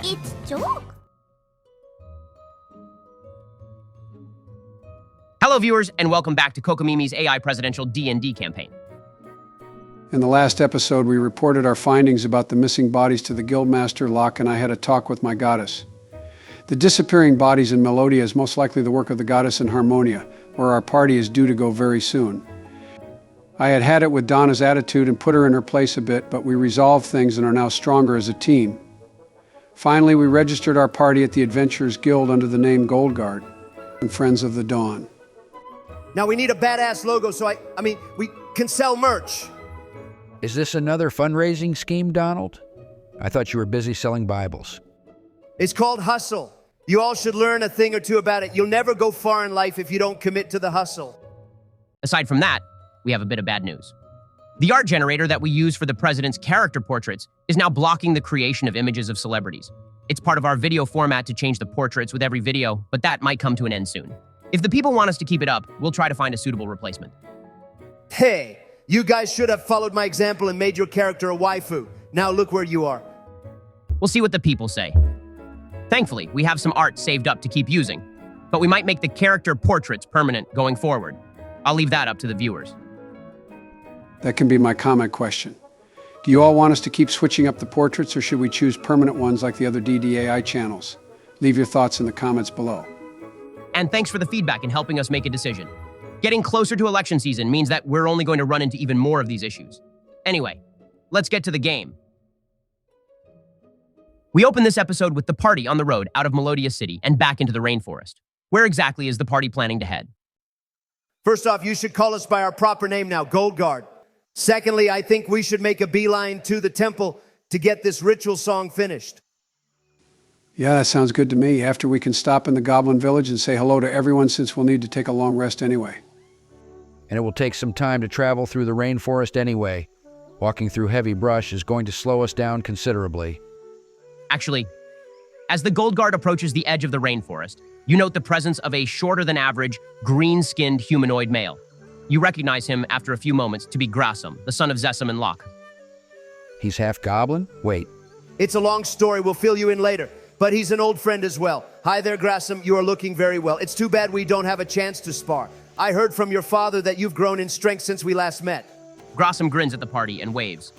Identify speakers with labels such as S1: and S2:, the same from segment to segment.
S1: It's joke.
S2: Hello, viewers, and welcome back to Kokomimi's AI presidential D&D campaign.
S3: In the last episode, we reported our findings about the missing bodies to the Guildmaster. Locke and I had a talk with my goddess. The disappearing bodies in Melodia is most likely the work of the goddess in Harmonia, where our party is due to go very soon. I had had it with Donna's attitude and put her in her place a bit, but we resolved things and are now stronger as a team. Finally, we registered our party at the Adventurers Guild under the name Goldguard and Friends of the Dawn.
S4: Now we need a badass logo, so I mean, we can sell merch.
S5: Is this another fundraising scheme, Donald? I thought you were busy selling Bibles.
S4: It's called hustle. You all should learn a thing or two about it. You'll never go far in life if you don't commit to the hustle.
S2: Aside from that, we have a bit of bad news. The art generator that we use for the president's character portraits is now blocking the creation of images of celebrities. It's part of our video format to change the portraits with every video, but that might come to an end soon. If the people want us to keep it up, we'll try to find a suitable replacement.
S4: Hey, you guys should have followed my example and made your character a waifu. Now look where you are.
S2: We'll see what the people say. Thankfully, we have some art saved up to keep using, but we might make the character portraits permanent going forward. I'll leave that up to the viewers.
S3: That can be my comment question. Do you all want us to keep switching up the portraits, or should we choose permanent ones like the other DDAI channels? Leave your thoughts in the comments below.
S2: And thanks for the feedback and helping us make a decision. Getting closer to election season means that we're only going to run into even more of these issues. Anyway, let's get to the game. We open this episode with the party on the road out of Melodia City and back into the rainforest. Where exactly is the party planning to head?
S4: First off, you should call us by our proper name now, Goldguard. Secondly, I think we should make a beeline to the temple to get this ritual song finished.
S3: Yeah, that sounds good to me. After we can stop in the Goblin Village and say hello to everyone, since we'll need to take a long rest anyway.
S5: And it will take some time to travel through the rainforest anyway. Walking through heavy brush is going to slow us down considerably.
S2: Actually, as the Goldguard approaches the edge of the rainforest, you note the presence of a shorter-than-average, green-skinned humanoid male. You recognize him after a few moments to be Grassam, the son of Zessam and Locke.
S5: He's half goblin? Wait,
S4: It's a long story, we'll fill you in later. But he's an old friend as well. Hi there, Grassam, you are looking very well. It's too bad we don't have a chance to spar. I heard from your father that you've grown in strength since we last met.
S2: Grassam grins at the party and waves.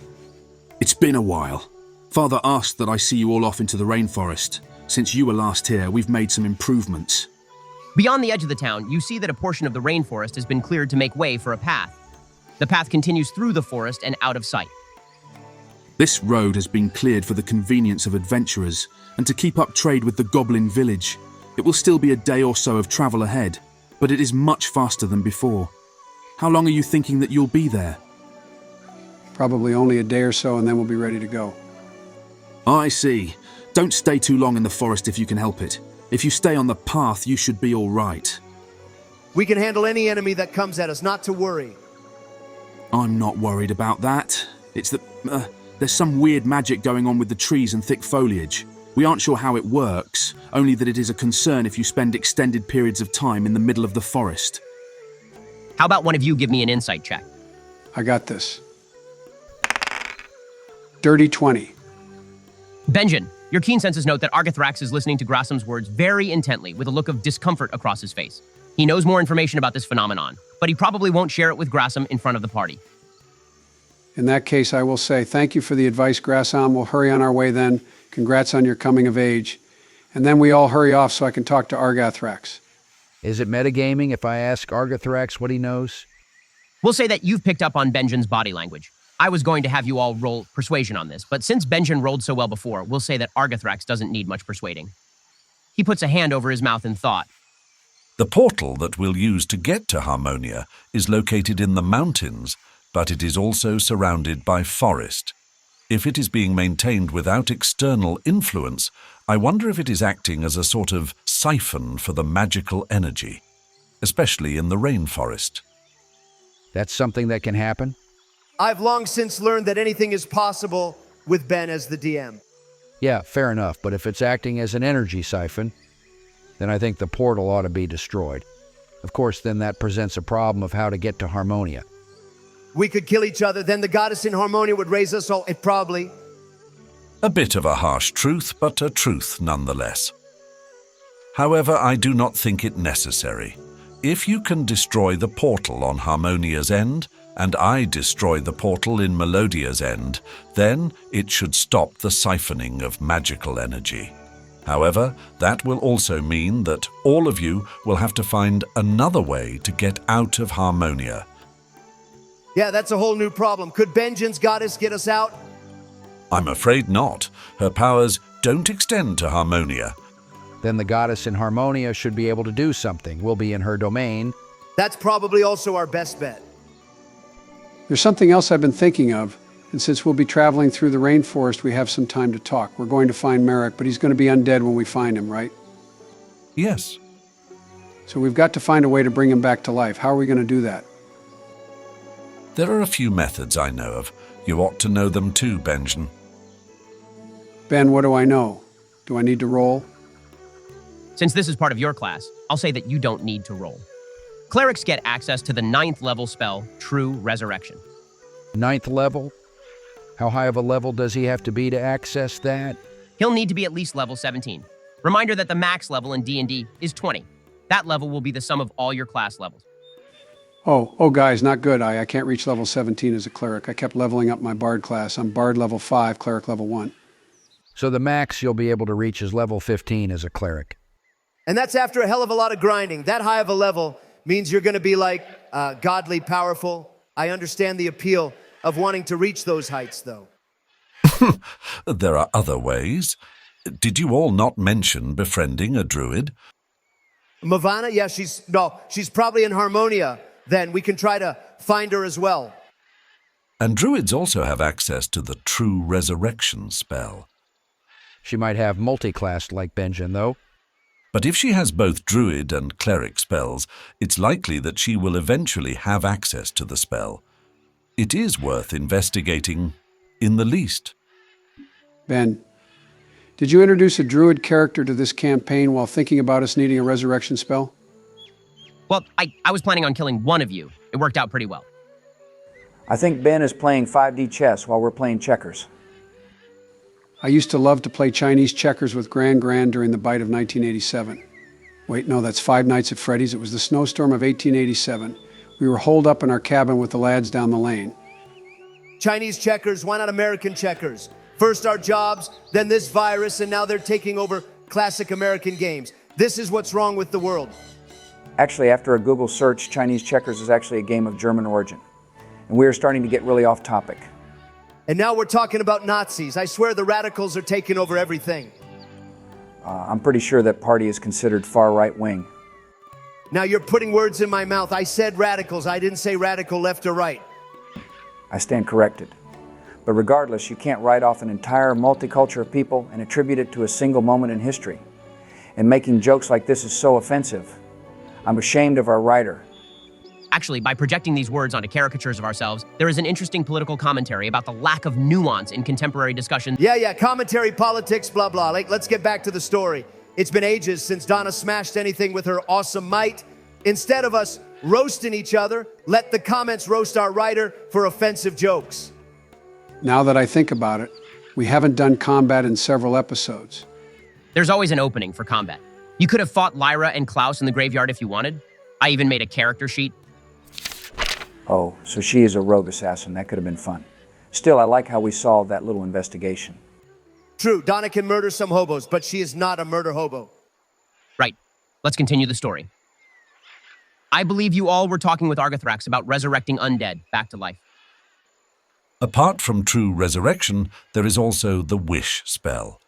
S6: It's been a while. Father asked that I see you all off into the rainforest. Since you were last here, we've made some improvements.
S2: Beyond the edge of the town, you see that a portion of the rainforest has been cleared to make way for a path. The path continues through the forest and out of sight.
S6: This road has been cleared for the convenience of adventurers and to keep up trade with the Goblin Village. It will still be a day or so of travel ahead, but it is much faster than before. How long are you thinking that you'll be there?
S3: Probably only a day or so, and then we'll be ready to go.
S6: I see. Don't stay too long in the forest if you can help it. If you stay on the path, you should be all right.
S4: We can handle any enemy that comes at us, not to worry.
S6: I'm not worried about that. It's that there's some weird magic going on with the trees and thick foliage. We aren't sure how it works, only that it is a concern if you spend extended periods of time in the middle of the forest.
S2: How about one of you give me an insight check?
S3: I got this. Dirty 20.
S2: Benjen, your keen senses note that Argathrax is listening to Grassam's words very intently with a look of discomfort across his face. He knows more information about this phenomenon, but he probably won't share it with Grassam in front of the party.
S3: In that case, I will say thank you for the advice, Grassam. We'll hurry on our way then. Congrats on your coming of age. And then we all hurry off so I can talk to Argathrax.
S5: is it metagaming if I ask Argathrax what he knows?
S2: We'll say that you've picked up on Benjen's body language. I was going to have you all roll persuasion on this, but since Benjen rolled so well before, we'll say that Argathrax doesn't need much persuading. He puts a hand over his mouth in thought.
S7: The portal that we'll use to get to Harmonia is located in the mountains, but it is also surrounded by forest. If it is being maintained without external influence, I wonder if it is acting as a sort of siphon for the magical energy, especially in the rainforest.
S5: That's something that can happen?
S4: I've long since learned that anything is possible with Ben as the DM.
S5: Yeah, fair enough, but if it's acting as an energy siphon, then I think the portal ought to be destroyed. Of course, then that presents a problem of how to get to Harmonia.
S4: We could kill each other, then the goddess in Harmonia would raise us all. It probably...
S7: A bit of a harsh truth, but a truth nonetheless. However, I do not think it necessary. If you can destroy the portal on Harmonia's end, and I destroy the portal in Melodia's end, then it should stop the siphoning of magical energy. However, that will also mean that all of you will have to find another way to get out of Harmonia.
S4: Yeah, that's a whole new problem. Could Benjen's goddess get us out?
S7: I'm afraid not. Her powers don't extend to Harmonia.
S5: Then the goddess in Harmonia should be able to do something. We'll be in her domain.
S4: That's probably also our best bet.
S3: There's something else I've been thinking of, and since we'll be traveling through the rainforest, we have some time to talk. We're going to find Merrick, but he's going to be undead when we find him, right?
S7: Yes.
S3: So we've got to find a way to bring him back to life. How are we going to do that?
S7: There are a few methods I know of. You ought to know them too, Benjen.
S3: Ben, what do I know? Do I need to roll?
S2: Since this is part of your class, I'll say that you don't need to roll. Clerics get access to the 9th level spell, True Resurrection.
S5: 9th level? How high of a level does he have to be to access that?
S2: He'll need to be at least level 17. Reminder that the max level in D&D is 20. That level will be the sum of all your class levels.
S3: Oh, guys, not good. I can't reach level 17 as a cleric. I kept leveling up my bard class. I'm bard level 5, cleric level 1.
S5: So the max you'll be able to reach is level 15 as a cleric.
S4: And that's after a hell of a lot of grinding. That high of a level means you're going to be like godly powerful. I understand the appeal of wanting to reach those heights, though.
S7: There are other ways. Did you all not mention befriending a druid?
S4: Mavana? Yeah, she's probably in Harmonia. Then we can try to find her as well.
S7: And druids also have access to the True Resurrection spell.
S5: She might have multi-classed like Benjen, though.
S7: But if she has both druid and cleric spells, it's likely that she will eventually have access to the spell. It is worth investigating, in the least.
S3: Ben, did you introduce a druid character to this campaign while thinking about us needing a resurrection spell?
S2: Well, I was planning on killing one of you. It worked out pretty well.
S1: I think Ben is playing 5D chess while we're playing checkers.
S3: I used to love to play Chinese checkers with Gran during the bite of 1987. Wait, no, that's Five Nights at Freddy's. It was the snowstorm of 1887. We were holed up in our cabin with the lads down the lane.
S4: Chinese checkers, why not American checkers? First our jobs, then this virus, and now they're taking over classic American games. This is what's wrong with the world.
S1: Actually, after a Google search, Chinese checkers is actually a game of German origin. And we are starting to get really off topic.
S4: And now we're talking about Nazis. I swear the radicals are taking over everything.
S1: I'm pretty sure that party is considered far right wing.
S4: Now you're putting words in my mouth. I said radicals. I didn't say radical left or right.
S1: I stand corrected. But regardless, you can't write off an entire multicultural of people and attribute it to a single moment in history. And making jokes like this is so offensive. I'm ashamed of our writer.
S2: Actually, by projecting these words onto caricatures of ourselves, there is an interesting political commentary about the lack of nuance in contemporary discussion.
S4: Yeah, commentary, politics, blah, blah. Let's get back to the story. It's been ages since Donna smashed anything with her awesome might. Instead of us roasting each other, let the comments roast our writer for offensive jokes.
S3: Now that I think about it, we haven't done combat in several episodes.
S2: There's always an opening for combat. You could have fought Lyra and Klaus in the graveyard if you wanted. I even made a character sheet.
S1: Oh, so she is a rogue assassin. That could have been fun. Still, I like how we solved that little investigation.
S4: True, Donna can murder some hobos, but she is not a murder hobo.
S2: Right. Let's continue the story. I believe you all were talking with Argothrax about resurrecting undead back to life.
S7: Apart from True Resurrection, there is also the Wish spell.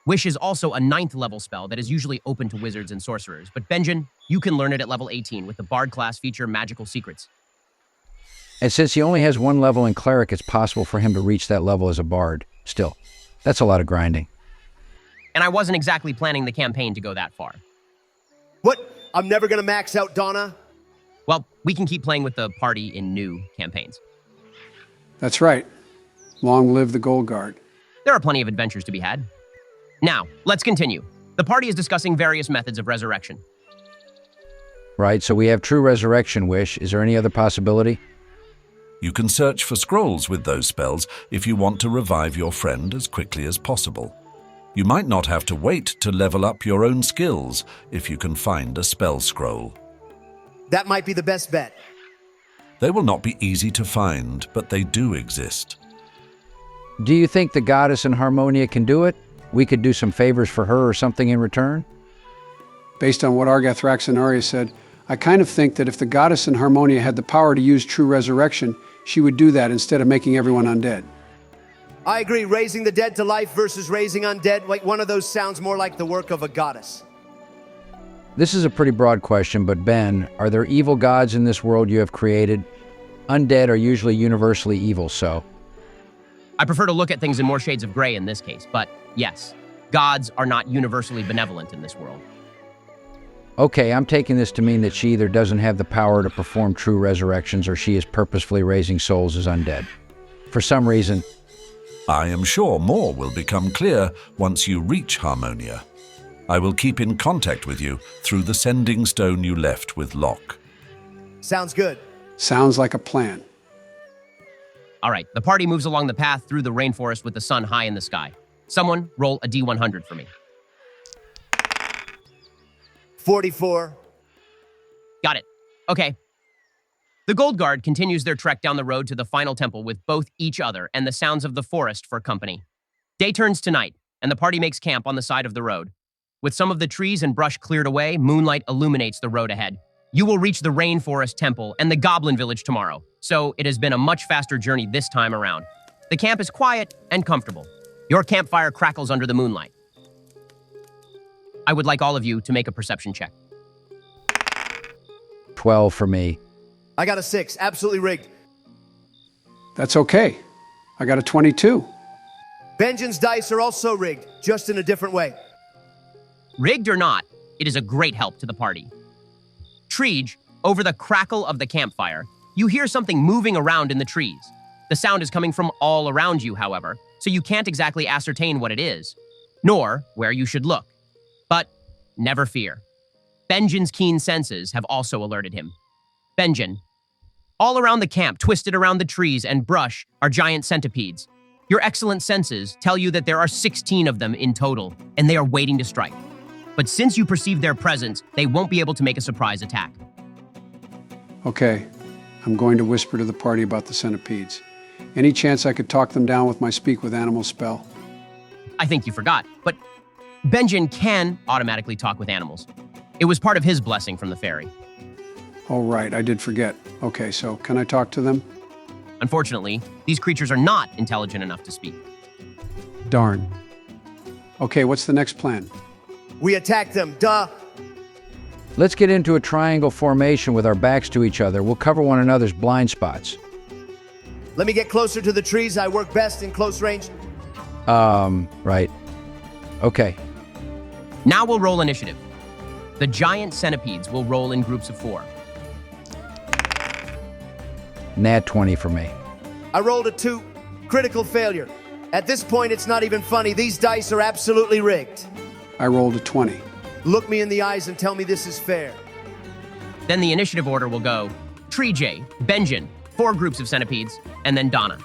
S2: Wish is also a 9th level spell that is usually open to wizards and sorcerers, but Benjen, you can learn it at level 18 with the Bard class feature Magical Secrets.
S5: And since he only has one level in cleric, it's possible for him to reach that level as a bard. Still, that's a lot of grinding.
S2: And I wasn't exactly planning the campaign to go that far.
S4: What? I'm never gonna max out Donna?
S2: Well, we can keep playing with the party in new campaigns.
S3: That's right. Long live the Goldguard.
S2: There are plenty of adventures to be had. Now, let's continue. The party is discussing various methods of resurrection.
S5: Right, so we have True Resurrection Wish. Is there any other possibility?
S7: You can search for scrolls with those spells if you want to revive your friend as quickly as possible. You might not have to wait to level up your own skills if you can find a spell scroll.
S4: That might be the best bet.
S7: They will not be easy to find, but they do exist.
S1: Do you think the goddess in Harmonia can do it? We could do some favors for her or something in return?
S3: Based on what Argath Raxonaria said, I kind of think that if the goddess in Harmonia had the power to use true resurrection, she would do that instead of making everyone undead.
S4: I agree, raising the dead to life versus raising undead, like one of those sounds more like the work of a goddess.
S1: This is a pretty broad question, but Ben, are there evil gods in this world you have created? Undead are usually universally evil, so...
S2: I prefer to look at things in more shades of gray in this case, but yes, gods are not universally benevolent in this world.
S1: Okay, I'm taking this to mean that she either doesn't have the power to perform true resurrections or she is purposefully raising souls as undead. For some reason...
S7: I am sure more will become clear once you reach Harmonia. I will keep in contact with you through the sending stone you left with Locke.
S4: Sounds good.
S3: Sounds like a plan.
S2: All right, the party moves along the path through the rainforest with the sun high in the sky. Someone roll a D100 for me.
S4: 44.
S2: Got it. Okay. The Goldguard continues their trek down the road to the final temple with both each other and the sounds of the forest for company. Day turns to night, and the party makes camp on the side of the road. With some of the trees and brush cleared away, moonlight illuminates the road ahead. You will reach the Rainforest Temple and the Goblin Village tomorrow, so it has been a much faster journey this time around. The camp is quiet and comfortable. Your campfire crackles under the moonlight. I would like all of you to make a perception check.
S1: 12 for me.
S4: I got a 6, absolutely rigged.
S3: That's okay. I got a 22.
S4: Benjamin's dice are also rigged, just in a different way.
S2: Rigged or not, it is a great help to the party. Treege, over the crackle of the campfire, you hear something moving around in the trees. The sound is coming from all around you, however, so you can't exactly ascertain what it is, nor where you should look. But never fear. Benjamin's keen senses have also alerted him. Benjamin, all around the camp, twisted around the trees and brush, are giant centipedes. Your excellent senses tell you that there are 16 of them in total, and they are waiting to strike. But since you perceive their presence, they won't be able to make a surprise attack.
S3: Okay, I'm going to whisper to the party about the centipedes. Any chance I could talk them down with my Speak with Animals spell?
S2: I think you forgot, but Benjamin can automatically talk with animals. It was part of his blessing from the fairy.
S3: Oh, right, I did forget. Okay, so can I talk to them?
S2: Unfortunately, these creatures are not intelligent enough to speak.
S3: Darn. Okay, what's the next plan?
S4: We attack them, duh.
S1: Let's get into a triangle formation with our backs to each other. We'll cover one another's blind spots.
S4: Let me get closer to the trees. I work best in close range.
S1: Right. Okay.
S2: Now we'll roll initiative. The giant centipedes will roll in groups of 4.
S1: Nat 20 for me.
S4: I rolled a 2. Critical failure. At this point, it's not even funny. These dice are absolutely rigged.
S3: I rolled a 20.
S4: Look me in the eyes and tell me this is fair.
S2: Then the initiative order will go Treege, Benjamin, 4 groups of centipedes, and then Donna.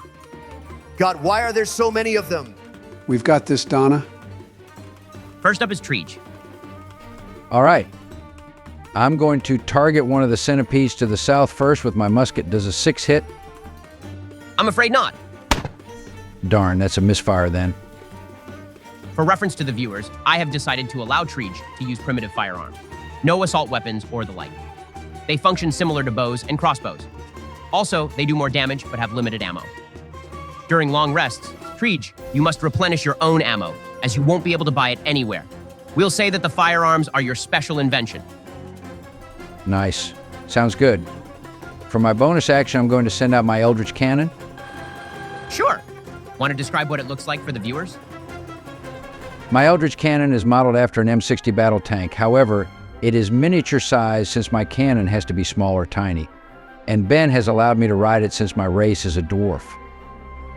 S4: God, why are there so many of them?
S3: We've got this, Donna.
S2: First up is Treege.
S1: All right. I'm going to target one of the centipedes to the south first with my musket. Does a 6 hit?
S2: I'm afraid not.
S1: Darn, that's a misfire then.
S2: For reference to the viewers, I have decided to allow Treege to use primitive firearms. No assault weapons or the like. They function similar to bows and crossbows. Also, they do more damage but have limited ammo. During long rests, Treege, you must replenish your own ammo, as you won't be able to buy it anywhere. We'll say that the firearms are your special invention.
S1: Nice. Sounds good. For my bonus action, I'm going to send out my Eldritch Cannon.
S2: Sure. Want to describe what it looks like for the viewers?
S1: My Eldritch Cannon is modeled after an M60 battle tank. However, it is miniature size since my cannon has to be small or tiny. And Ben has allowed me to ride it since my race is a dwarf.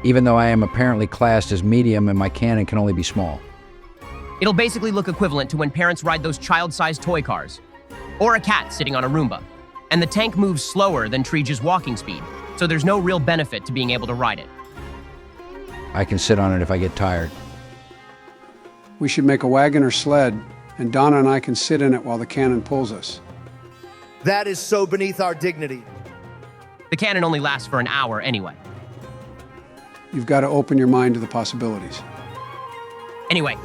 S1: Even though I am apparently classed as medium and my cannon can only be small.
S2: It'll basically look equivalent to when parents ride those child-sized toy cars. Or a cat sitting on a Roomba. And the tank moves slower than Treege's walking speed, so there's no real benefit to being able to ride it.
S5: I can sit on it if I get tired.
S3: We should make a wagon or sled, and Donna and I can sit in it while the cannon pulls us.
S4: That is so beneath our dignity.
S2: The cannon only lasts for an hour anyway.
S3: You've got to open your mind to the possibilities.
S2: Anyway,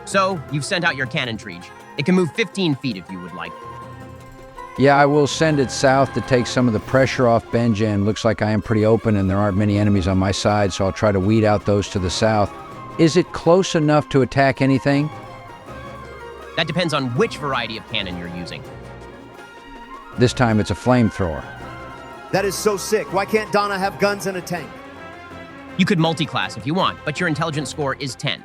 S2: so you've sent out your cannon, Treege. It can move 15 feet if you would like.
S5: Yeah, I will send it south to take some of the pressure off Benjen. Looks like I am pretty open and there aren't many enemies on my side, so I'll try to weed out those to the south. Is it close enough to attack anything?
S2: That depends on which variety of cannon you're using.
S5: This time it's a flamethrower.
S4: That is so sick. Why can't Donna have guns and a tank?
S2: You could multi-class if you want, but your intelligence score is 10.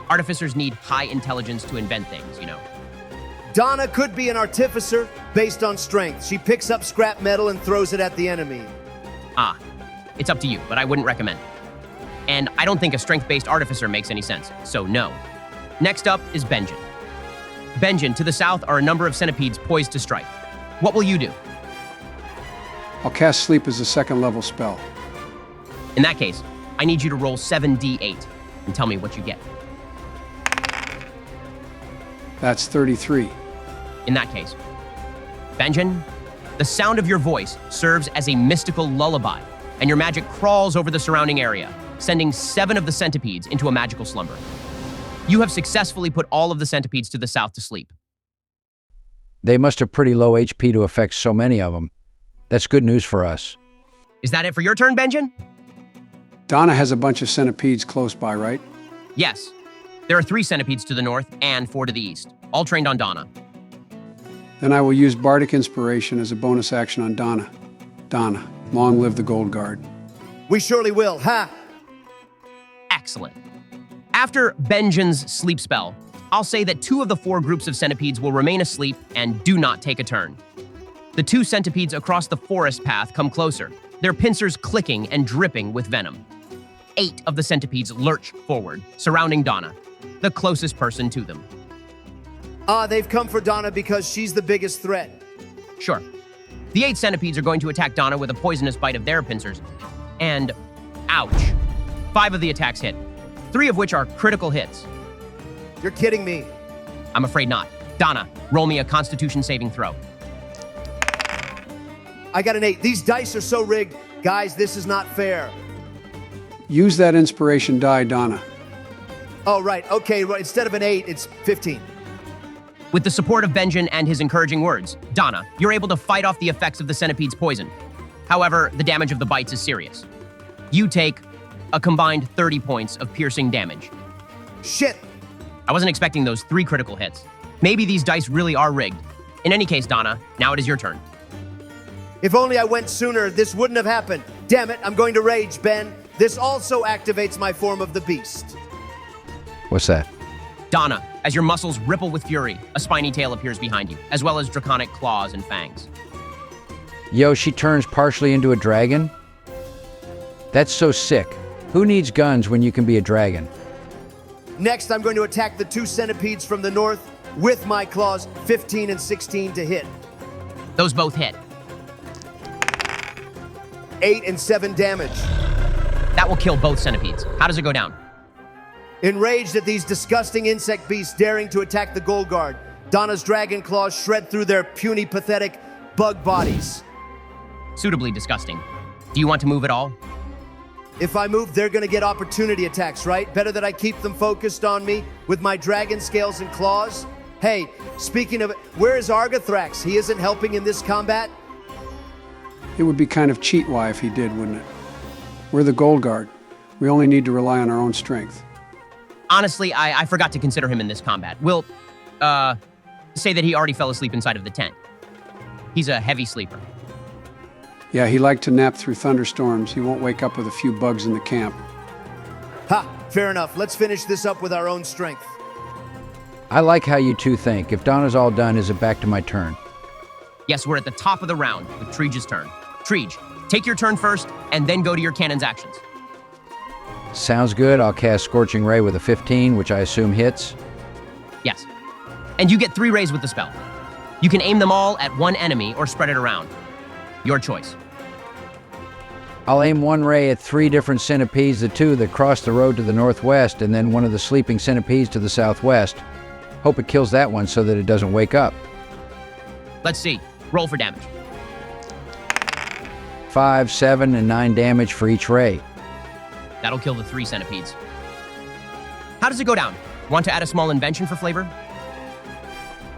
S2: Artificers need high intelligence to invent things, you know.
S4: Donna could be an artificer based on strength. She picks up scrap metal and throws it at the enemy.
S2: Ah, it's up to you, but I wouldn't recommend. And I don't think a strength-based artificer makes any sense, so no. Next up is Benjen. Benjen, to the south are a number of centipedes poised to strike. What will you do?
S3: I'll cast Sleep as a second-level spell.
S2: In that case, I need you to roll 7d8 and tell me what you get.
S3: That's 33.
S2: In that case, Benjen, the sound of your voice serves as a mystical lullaby, and your magic crawls over the surrounding area, sending 7 of the centipedes into a magical slumber. You have successfully put all of the centipedes to the south to sleep.
S5: They must have pretty low HP to affect so many of them. That's good news for us.
S2: Is that it for your turn, Benjen?
S3: Donna has a bunch of centipedes close by, right?
S2: Yes. There are 3 centipedes to the north and 4 to the east, all trained on Donna.
S3: Then I will use Bardic Inspiration as a bonus action on Donna. Donna, long live the Goldguard.
S4: We surely will. Ha!
S2: Excellent. After Benjen's sleep spell, I'll say that 2 of the 4 groups of centipedes will remain asleep and do not take a turn. The 2 centipedes across the forest path come closer, their pincers clicking and dripping with venom. 8 of the centipedes lurch forward, surrounding Donna, the closest person to them.
S4: They've come for Donna because she's the biggest threat.
S2: Sure. The 8 centipedes are going to attack Donna with a poisonous bite of their pincers. And, ouch. 5 of the attacks hit, 3 of which are critical hits.
S4: You're kidding me.
S2: I'm afraid not. Donna, roll me a Constitution saving throw.
S4: I got an 8. These dice are so rigged. Guys, this is not fair.
S3: Use that inspiration die, Donna.
S4: Oh, right. Okay, well, instead of an 8, it's 15.
S2: With the support of Benjen and his encouraging words, Donna, you're able to fight off the effects of the centipede's poison. However, the damage of the bites is serious. You take a combined 30 points of piercing damage.
S4: Shit!
S2: I wasn't expecting those 3 critical hits. Maybe these dice really are rigged. In any case, Donna, now it is your turn.
S4: If only I went sooner, this wouldn't have happened. Damn it, I'm going to rage, Ben. This also activates my form of the beast.
S5: What's that?
S2: Donna, as your muscles ripple with fury, a spiny tail appears behind you, as well as draconic claws and fangs.
S5: Yo, she turns partially into a dragon? That's so sick. Who needs guns when you can be a dragon?
S4: Next, I'm going to attack the 2 centipedes from the north with my claws, 15 and 16 to hit.
S2: Those both hit.
S4: 8 and 7 damage.
S2: That will kill both centipedes. How does it go down?
S4: Enraged at these disgusting insect beasts daring to attack the Goldguard, Donna's dragon claws shred through their puny, pathetic bug bodies.
S2: Suitably disgusting. Do you want to move at all?
S4: If I move, they're gonna get opportunity attacks, right? Better that I keep them focused on me with my dragon scales and claws? Hey, speaking of it, where is Argathrax? He isn't helping in this combat?
S3: It would be kind of cheat-why if he did, wouldn't it? We're the Goldguard. We only need to rely on our own strength.
S2: Honestly, I forgot to consider him in this combat. We'll, say that he already fell asleep inside of the tent. He's a heavy sleeper.
S3: Yeah, he liked to nap through thunderstorms. He won't wake up with a few bugs in the camp.
S4: Ha! Fair enough. Let's finish this up with our own strength.
S5: I like how you 2 think. If Donna's all done, is it back to my turn?
S2: Yes, we're at the top of the round with Treege's turn. Treege, take your turn first, and then go to your cannon's actions.
S5: Sounds good. I'll cast Scorching Ray with a 15, which I assume hits.
S2: Yes. And you get 3 rays with the spell. You can aim them all at one enemy or spread it around. Your choice.
S5: I'll aim one ray at 3 different centipedes, the 2 that cross the road to the northwest, and then one of the sleeping centipedes to the southwest. Hope it kills that one so that it doesn't wake up.
S2: Let's see. Roll for damage.
S5: 5, 7, and 9 damage for each ray.
S2: That'll kill the 3 centipedes. How does it go down? Want to add a small invention for flavor?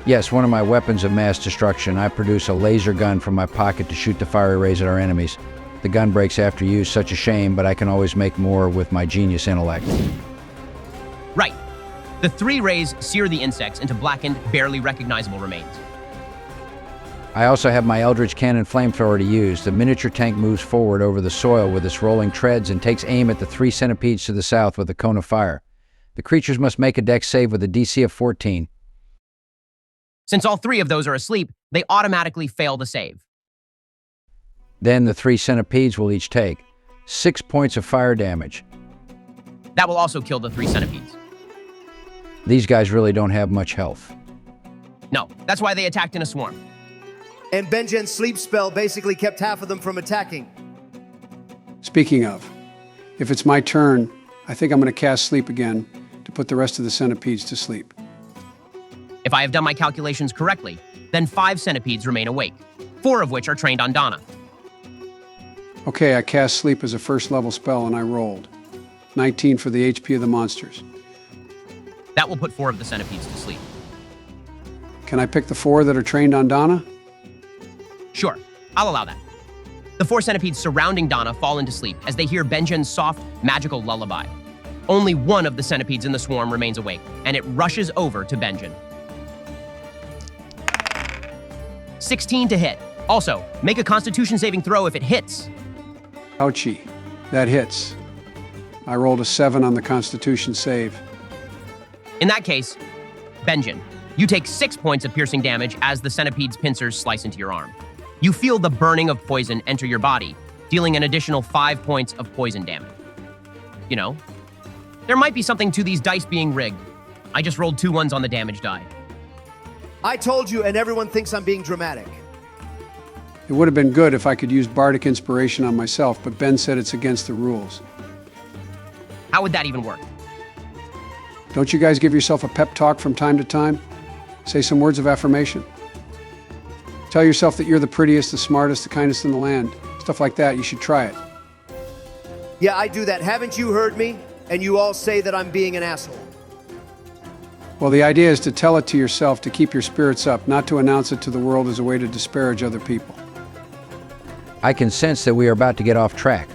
S5: Yes, one of my weapons of mass destruction. I produce a laser gun from my pocket to shoot the fiery rays at our enemies. The gun breaks after use, such a shame, but I can always make more with my genius intellect.
S2: Right. The 3 rays sear the insects into blackened, barely recognizable remains.
S5: I also have my Eldritch Cannon flamethrower to use. The miniature tank moves forward over the soil with its rolling treads and takes aim at the 3 centipedes to the south with a cone of fire. The creatures must make a dex save with a DC of 14.
S2: Since all 3 of those are asleep, they automatically fail the save.
S5: Then the 3 centipedes will each take 6 points of fire damage.
S2: That will also kill the 3 centipedes.
S5: These guys really don't have much health.
S2: No, that's why they attacked in a swarm.
S4: And Benjen's sleep spell basically kept half of them from attacking.
S3: Speaking of, if it's my turn, I think I'm going to cast sleep again to put the rest of the centipedes to sleep.
S2: If I have done my calculations correctly, then 5 centipedes remain awake, 4 of which are trained on Donna.
S3: Okay, I cast sleep as a first level spell and I rolled. 19 for the HP of the monsters.
S2: That will put 4 of the centipedes to sleep.
S3: Can I pick the 4 that are trained on Donna?
S2: Sure, I'll allow that. The 4 centipedes surrounding Donna fall into sleep as they hear Benjen's soft, magical lullaby. Only 1 of the centipedes in the swarm remains awake, and it rushes over to Benjen. 16 to hit. Also, make a Constitution saving throw if it hits.
S3: Ouchie, that hits. I rolled a 7 on the Constitution save.
S2: In that case, Benjen, you take 6 points of piercing damage as the centipede's pincers slice into your arm. You feel the burning of poison enter your body, dealing an additional 5 points of poison damage. You know, there might be something to these dice being rigged. I just rolled 2 ones on the damage die.
S4: I told you, and everyone thinks I'm being dramatic.
S3: It would have been good if I could use bardic inspiration on myself, but Ben said it's against the rules.
S2: How would that even work?
S3: Don't you guys give yourself a pep talk from time to time? Say some words of affirmation. Tell yourself that you're the prettiest, the smartest, the kindest in the land. Stuff like that, you should try it.
S4: Yeah, I do that. Haven't you heard me? And you all say that I'm being an asshole.
S3: Well, the idea is to tell it to yourself to keep your spirits up, not to announce it to the world as a way to disparage other people.
S5: I can sense that we are about to get off track.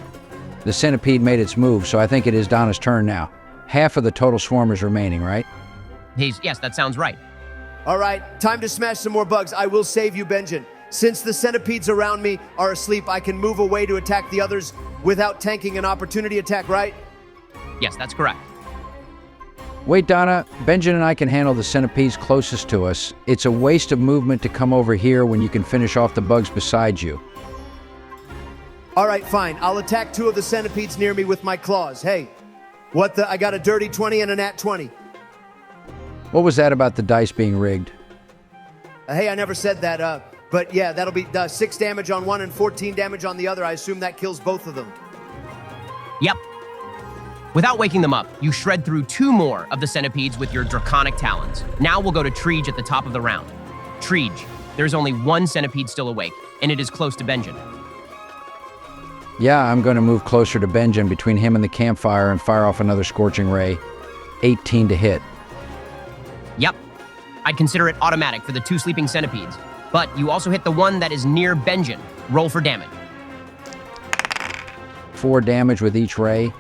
S5: The centipede made its move, so I think it is Donna's turn now. Half of the total swarm is remaining, right?
S2: Yes, that sounds right.
S4: All right, time to smash some more bugs. I will save you, Benjen. Since the centipedes around me are asleep, I can move away to attack the others without tanking an opportunity attack, right?
S2: Yes, that's correct.
S5: Wait, Donna. Benjen and I can handle the centipedes closest to us. It's a waste of movement to come over here when you can finish off the bugs beside you.
S4: All right, fine. I'll attack 2 of the centipedes near me with my claws. Hey, I got a dirty 20 and a nat 20.
S5: What was that about the dice being rigged?
S4: Hey, I never said that. But yeah, that'll be 6 damage on one and 14 damage on the other. I assume that kills both of them.
S2: Yep. Without waking them up, you shred through 2 more of the centipedes with your draconic talons. Now we'll go to Treege at the top of the round. Treege, there's only 1 centipede still awake, and it is close to Benjen.
S5: Yeah, I'm going to move closer to Benjen between him and the campfire and fire off another scorching ray. 18 to hit.
S2: Yep. I'd consider it automatic for the 2 sleeping centipedes, but you also hit the one that is near Benjen. Roll for damage.
S5: 4 damage with each ray.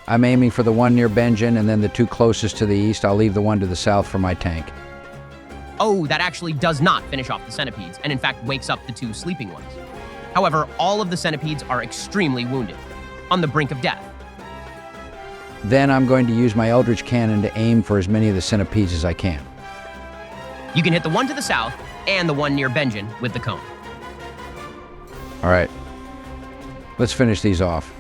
S5: I'm aiming for the one near Benjen, and then the 2 closest to the east. I'll leave the one to the south for my tank.
S2: Oh, that actually does not finish off the centipedes, and in fact wakes up the 2 sleeping ones. However, all of the centipedes are extremely wounded, on the brink of death.
S5: Then I'm going to use my Eldritch Cannon to aim for as many of the centipedes as I can.
S2: You can hit the one to the south and the one near Benjen with the cone.
S5: All right. Let's finish these off.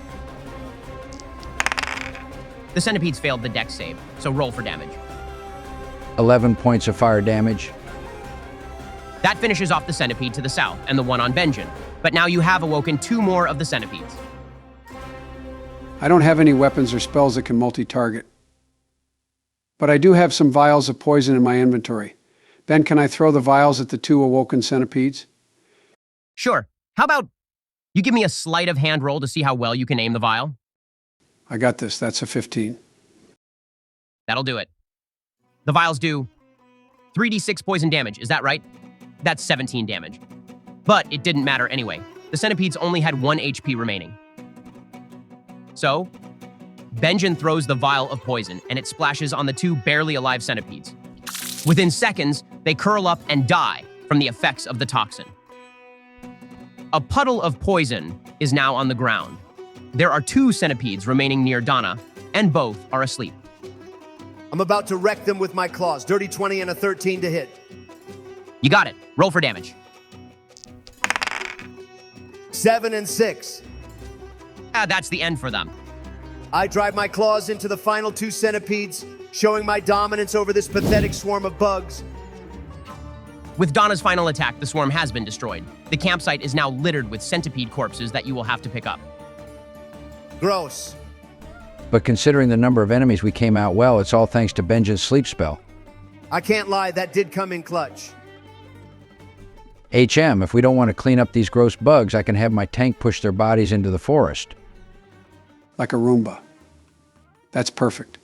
S2: The centipedes failed the dex save, so roll for damage.
S5: 11 points of fire damage.
S2: That finishes off the centipede to the south and the one on Benjen, but now you have awoken 2 more of the centipedes.
S3: I don't have any weapons or spells that can multi-target. But I do have some vials of poison in my inventory. Ben, can I throw the vials at the 2 awoken centipedes?
S2: Sure. How about you give me a sleight of hand roll to see how well you can aim the vial?
S3: I got this. That's a 15.
S2: That'll do it. The vials do 3d6 poison damage, is that right? That's 17 damage. But it didn't matter anyway. The centipedes only had 1 HP remaining. So, Benjen throws the vial of poison, and it splashes on the 2 barely alive centipedes. Within seconds, they curl up and die from the effects of the toxin. A puddle of poison is now on the ground. There are 2 centipedes remaining near Donna, and both are asleep.
S4: I'm about to wreck them with my claws. Dirty 20 and a 13 to hit.
S2: You got it. Roll for damage.
S4: 7 and 6.
S2: That's the end for them.
S4: I drive my claws into the final 2 centipedes, showing my dominance over this pathetic swarm of bugs.
S2: With Donna's final attack, the swarm has been destroyed. The campsite is now littered with centipede corpses that you will have to pick up.
S4: Gross.
S5: But considering the number of enemies, we came out well. It's all thanks to Benjen's sleep spell.
S4: I can't lie, that did come in clutch.
S5: HM, if we don't want to clean up these gross bugs, I can have my tank push their bodies into the forest.
S3: Like a Roomba. That's perfect.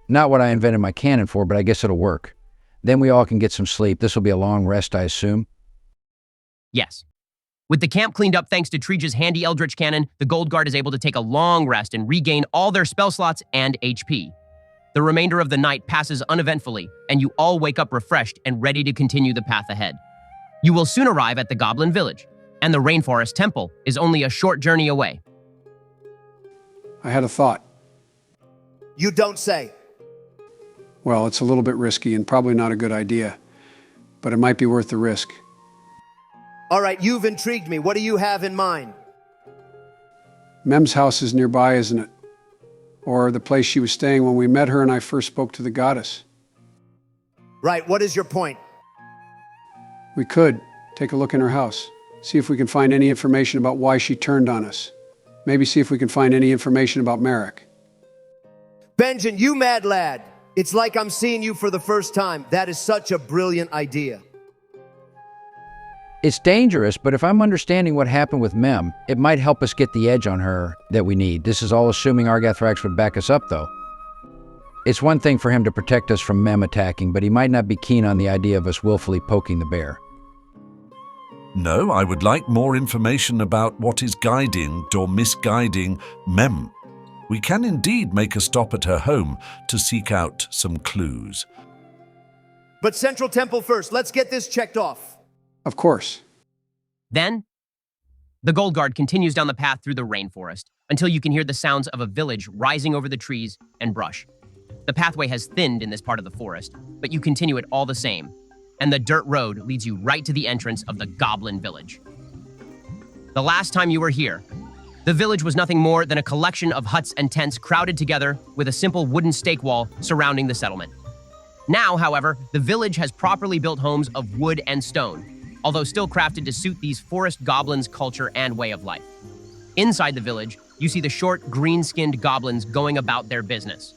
S5: Not what I invented my cannon for, but I guess it'll work. Then we all can get some sleep. This will be a long rest, I assume.
S2: Yes. With the camp cleaned up thanks to Treege's handy Eldritch Cannon, the Goldguard is able to take a long rest and regain all their spell slots and HP. The remainder of the night passes uneventfully, and you all wake up refreshed and ready to continue the path ahead. You will soon arrive at the Goblin Village, and the Rainforest Temple is only a short journey away.
S3: I had a thought.
S4: You don't say.
S3: Well, it's a little bit risky and probably not a good idea, but it might be worth the risk.
S4: All right, you've intrigued me. What do you have in mind?
S3: Mem's house is nearby, isn't it? Or the place she was staying when we met her and I first spoke to the goddess.
S4: Right, what is your point?
S3: We could take a look in her house, see if we can find any information about why she turned on us. Maybe see if we can find any information about Merrick.
S4: Benjen, you mad lad. It's like I'm seeing you for the first time. That is such a brilliant idea.
S5: It's dangerous, but if I'm understanding what happened with Mem, it might help us get the edge on her that we need. This is all assuming Argathrax would back us up, though. It's one thing for him to protect us from Mem attacking, but he might not be keen on the idea of us willfully poking the bear.
S7: No, I would like more information about what is guiding or misguiding Mem. We can indeed make a stop at her home to seek out some clues.
S4: But Central Temple first. Let's get this checked off.
S3: Of course.
S2: Then, the Goldguard continues down the path through the rainforest until you can hear the sounds of a village rising over the trees and brush. The pathway has thinned in this part of the forest, but you continue it all the same, and the dirt road leads you right to the entrance of the Goblin Village. The last time you were here, the village was nothing more than a collection of huts and tents crowded together with a simple wooden stake wall surrounding the settlement. Now, however, the village has properly built homes of wood and stone, although still crafted to suit these forest goblins' culture and way of life. Inside the village, you see the short, green-skinned goblins going about their business.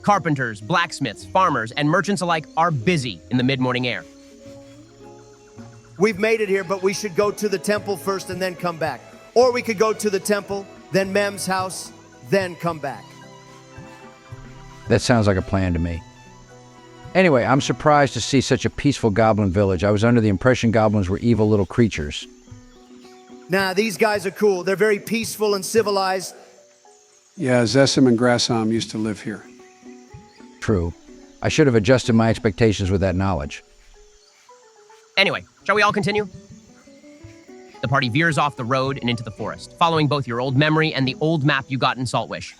S2: Carpenters, blacksmiths, farmers, and merchants alike are busy in the mid-morning air.
S4: We've made it here, but we should go to the temple first and then come back. Or we could go to the temple, then Mem's house, then come back.
S5: That sounds like a plan to me. Anyway, I'm surprised to see such a peaceful goblin village. I was under the impression goblins were evil little creatures.
S4: Nah, these guys are cool. They're very peaceful and civilized.
S3: Yeah, Zessim and Grassham used to live here.
S5: True. I should have adjusted my expectations with that knowledge.
S2: Anyway, shall we all continue? The party veers off the road and into the forest, following both your old memory and the old map you got in Saltwish.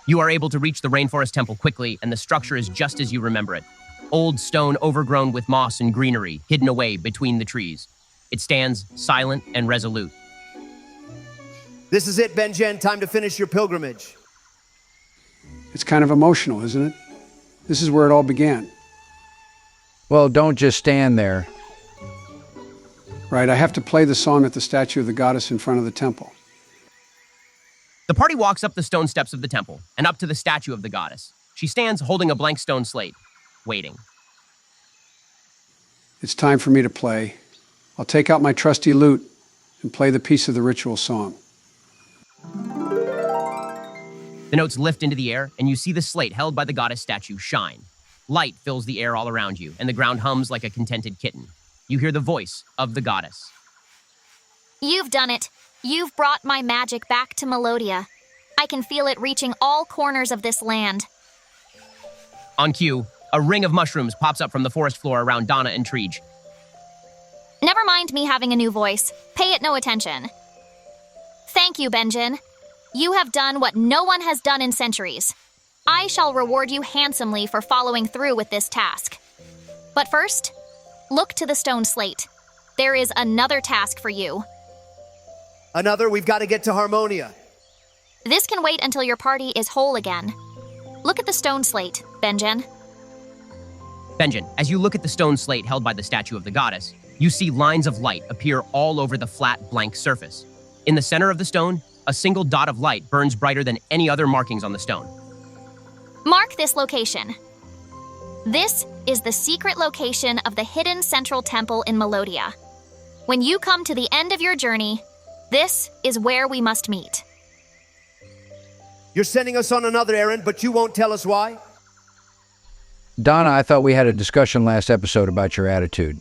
S2: You are able to reach the Rainforest Temple quickly, and the structure is just as you remember it. Old stone overgrown with moss and greenery, hidden away between the trees. It stands silent and resolute.
S4: This is it, Benjen. Time to finish your pilgrimage.
S3: It's kind of emotional, isn't it? This is where it all began.
S5: Well, don't just stand there.
S3: Right, I have to play the song at the statue of the goddess in front of the temple.
S2: The party walks up the stone steps of the temple and up to the statue of the goddess. She stands holding a blank stone slate, waiting.
S3: It's time for me to play. I'll take out my trusty lute and play the piece of the ritual song.
S2: The notes lift into the air, and you see the slate held by the goddess statue shine. Light fills the air all around you, and the ground hums like a contented kitten. You hear the voice of the goddess.
S8: You've done it. You've brought my magic back to Melodia. I can feel it reaching all corners of this land.
S2: On cue, a ring of mushrooms pops up from the forest floor around Donna and Treege.
S8: Never mind me having a new voice. Pay it no attention. Thank you, Benjen. You have done what no one has done in centuries. I shall reward you handsomely for following through with this task. But first, look to the stone slate. There is another task for you.
S4: Another, we've got to get to Harmonia.
S8: This can wait until your party is whole again. Look at the stone slate, Benjen.
S2: Benjen, as you look at the stone slate held by the statue of the goddess, you see lines of light appear all over the flat, blank surface. In the center of the stone, a single dot of light burns brighter than any other markings on the stone.
S8: Mark this location. This is the secret location of the hidden central temple in Melodia. When you come to the end of your journey, this is where we must meet.
S4: You're sending us on another errand, but you won't tell us why?
S5: Donna, I thought we had a discussion last episode about your attitude.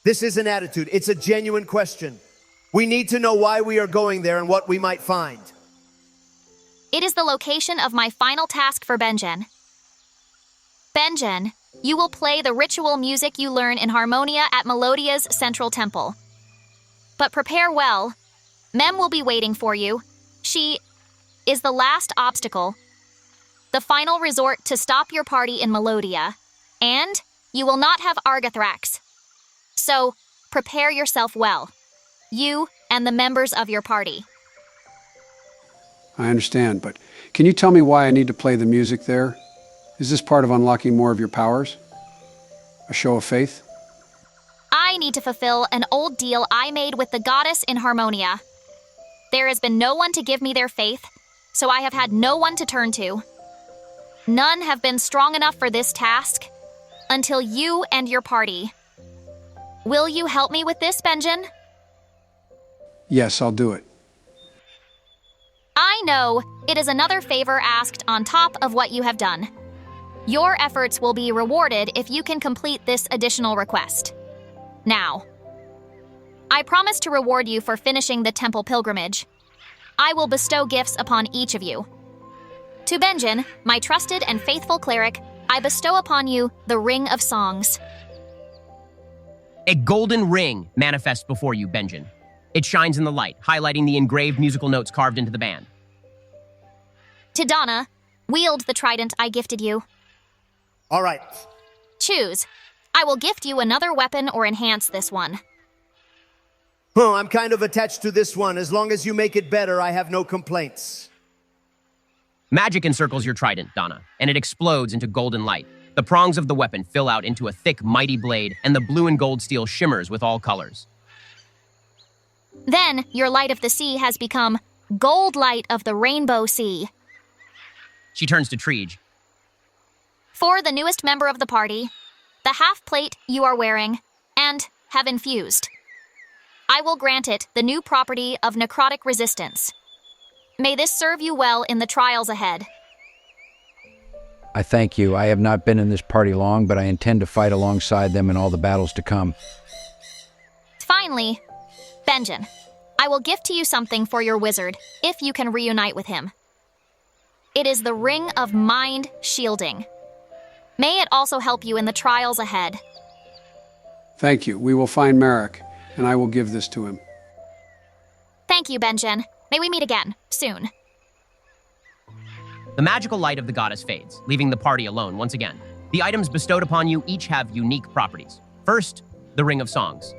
S4: This is an attitude. It's a genuine question. We need to know why we are going there and what we might find.
S8: It is the location of my final task for Benjen. Benjen, you will play the ritual music you learn in Harmonia at Melodia's central temple. But prepare well. Mem will be waiting for you. She is the last obstacle, the final resort to stop your party in Melodia, and you will not have Argathrax. So, prepare yourself well. You and the members of your party.
S3: I understand, but can you tell me why I need to play the music there? Is this part of unlocking more of your powers? A show of faith?
S8: I need to fulfill an old deal I made with the goddess in Harmonia. There has been no one to give me their faith, so I have had no one to turn to. None have been strong enough for this task until you and your party. Will you help me with this, Benjen?
S3: Yes, I'll do it.
S8: I know it is another favor asked on top of what you have done. Your efforts will be rewarded if you can complete this additional request. Now, I promise to reward you for finishing the temple pilgrimage. I will bestow gifts upon each of you. To Benjen, my trusted and faithful cleric, I bestow upon you the Ring of Songs.
S2: A golden ring manifests before you, Benjen. It shines in the light, highlighting the engraved musical notes carved into the band.
S8: To Donna, wield the trident I gifted you.
S4: All right.
S8: Choose. I will gift you another weapon or enhance this one.
S4: Oh, I'm kind of attached to this one. As long as you make it better, I have no complaints.
S2: Magic encircles your trident, Donna, and it explodes into golden light. The prongs of the weapon fill out into a thick, mighty blade, and the blue and gold steel shimmers with all colors.
S8: Then, your light of the sea has become gold light of the rainbow sea.
S2: She turns to Treege.
S8: For the newest member of the party, the half plate you are wearing, and have infused. I will grant it the new property of necrotic resistance. May this serve you well in the trials ahead.
S5: I thank you. I have not been in this party long, but I intend to fight alongside them in all the battles to come.
S8: Finally, Benjen, I will gift to you something for your wizard, if you can reunite with him. It is the Ring of Mind Shielding. May it also help you in the trials ahead.
S3: Thank you. We will find Marek, and I will give this to him.
S8: Thank you, Benjen. May we meet again, soon.
S2: The magical light of the goddess fades, leaving the party alone once again. The items bestowed upon you each have unique properties. First, the Ring of Songs.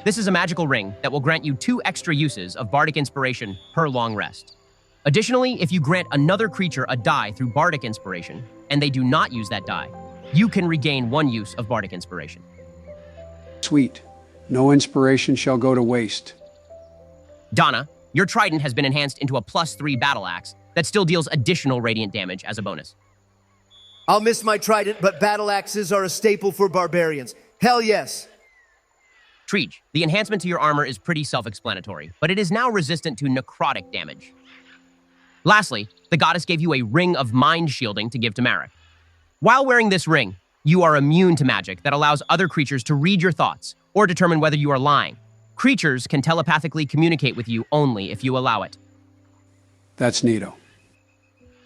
S2: This is a magical ring that will grant you 2 extra uses of bardic inspiration per long rest. Additionally, if you grant another creature a die through bardic inspiration, and they do not use that die, you can regain 1 use of bardic inspiration.
S3: Sweet. No inspiration shall go to waste.
S2: Donna, Your trident has been enhanced into a +3 battle axe that still deals additional radiant damage as a bonus.
S4: I'll miss my trident, but battle axes are a staple for barbarians. Hell yes.
S2: Treej, the enhancement to your armor is pretty self-explanatory, but it is now resistant to necrotic damage. Lastly, the goddess gave you a ring of mind shielding to give to Marek. While wearing this ring, you are immune to magic that allows other creatures to read your thoughts or determine whether you are lying. Creatures can telepathically communicate with you only if you allow it.
S3: That's neato.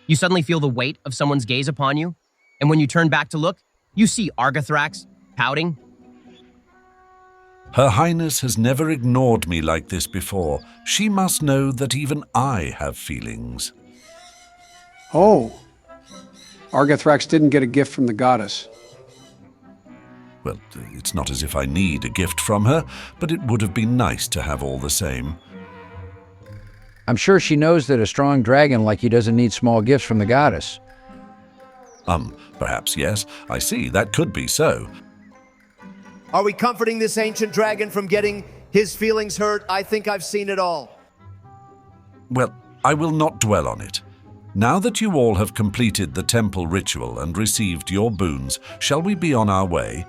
S2: You suddenly feel the weight of someone's gaze upon you, and when you turn back to look, you see Argothrax pouting.
S7: Her Highness has never ignored me like this before. She must know that even I have feelings.
S3: Oh, Argothrax didn't get a gift from the goddess.
S7: Well, it's not as if I need a gift from her, but it would have been nice to have all the same.
S5: I'm sure she knows that a strong dragon like you doesn't need small gifts from the goddess.
S7: Perhaps yes. I see, that could be so.
S4: Are we comforting this ancient dragon from getting his feelings hurt? I think I've seen it all.
S7: Well, I will not dwell on it. Now that you all have completed the temple ritual and received your boons, shall we be on our way?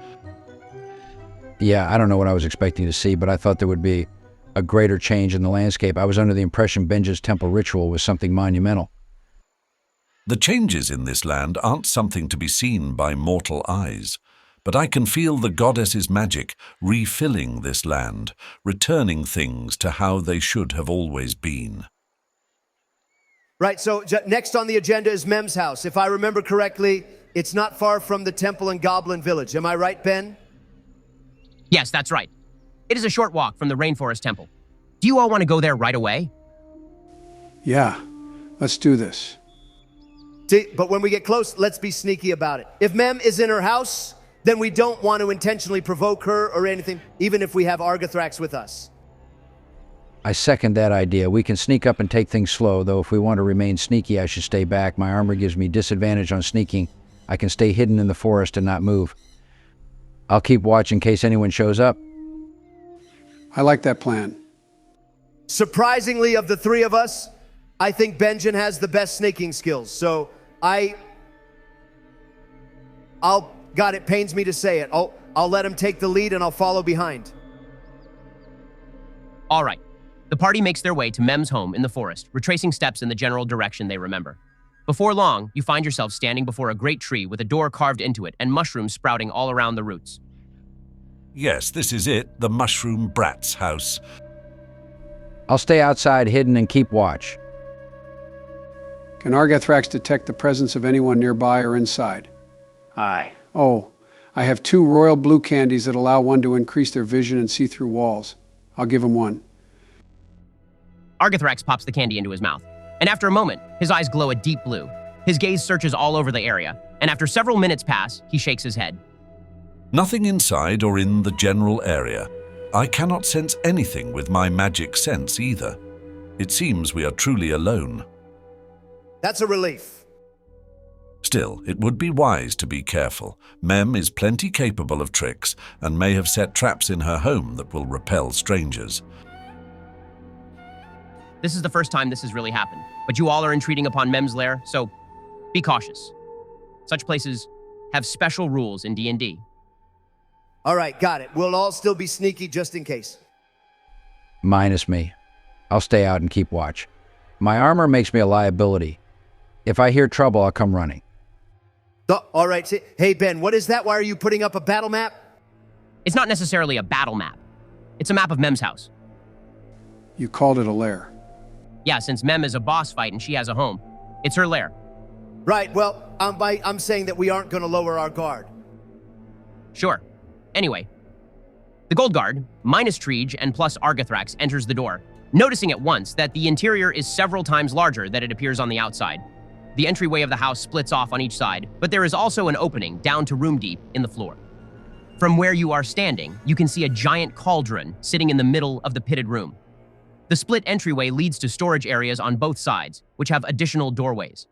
S5: Yeah, I don't know what I was expecting to see, but I thought there would be a greater change in the landscape. I was under the impression Benja's temple ritual was something monumental.
S7: The changes in this land aren't something to be seen by mortal eyes, but I can feel the goddess's magic refilling this land, returning things to how they should have always been.
S4: Right, so next on the agenda is Mem's house. If I remember correctly, it's not far from the temple and goblin village. Am I right, Ben?
S2: Yes, that's right. It is a short walk from the Rainforest Temple. Do you all want to go there right away?
S3: Yeah, let's do this.
S4: See, but when we get close, let's be sneaky about it. If Mem is in her house, then we don't want to intentionally provoke her or anything, even if we have Argothrax with us.
S5: I second that idea. We can sneak up and take things slow, though if we want to remain sneaky, I should stay back. My armor gives me disadvantage on sneaking. I can stay hidden in the forest and not move. I'll keep watch in case anyone shows up.
S3: I like that plan.
S4: Surprisingly, of the three of us, I think Benjen has the best sneaking skills. So God, it pains me to say it. I'll let him take the lead and I'll follow behind.
S2: All right. The party makes their way to Mem's home in the forest, retracing steps in the general direction they remember. Before long, you find yourself standing before a great tree with a door carved into it and mushrooms sprouting all around the roots.
S7: Yes, this is it, the Mushroom Brat's house.
S5: I'll stay outside hidden and keep watch.
S3: Can Argothrax detect the presence of anyone nearby or inside?
S1: Aye.
S3: Oh, I have 2 royal blue candies that allow one to increase their vision and see through walls. I'll give him one.
S2: Argothrax pops the candy into his mouth, and after a moment, his eyes glow a deep blue. His gaze searches all over the area, and after several minutes pass, he shakes his head.
S7: Nothing inside or in the general area. I cannot sense anything with my magic sense either. It seems we are truly alone.
S4: That's a relief.
S7: Still, it would be wise to be careful. Mem is plenty capable of tricks and may have set traps in her home that will repel strangers.
S2: This is the first time this has really happened, but you all are intruding upon Mem's lair, so be cautious. Such places have special rules in D&D.
S4: All right, got it. We'll all still be sneaky just in case.
S5: Minus me. I'll stay out and keep watch. My armor makes me a liability. If I hear trouble, I'll come running.
S4: All right. Hey, Ben, what is that? Why are you putting up a battle map?
S2: It's not necessarily a battle map. It's a map of Mem's house.
S3: You called it a lair.
S2: Yeah, since Mem is a boss fight and she has a home, it's her lair.
S4: Right, well, I'm saying that we aren't going to lower our guard.
S2: Sure. Anyway, the Goldguard, minus Treej and plus Argothrax, enters the door, noticing at once that the interior is several times larger than it appears on the outside. The entryway of the house splits off on each side, but there is also an opening down to room deep in the floor. From where you are standing, you can see a giant cauldron sitting in the middle of the pitted room. The split entryway leads to storage areas on both sides, which have additional doorways.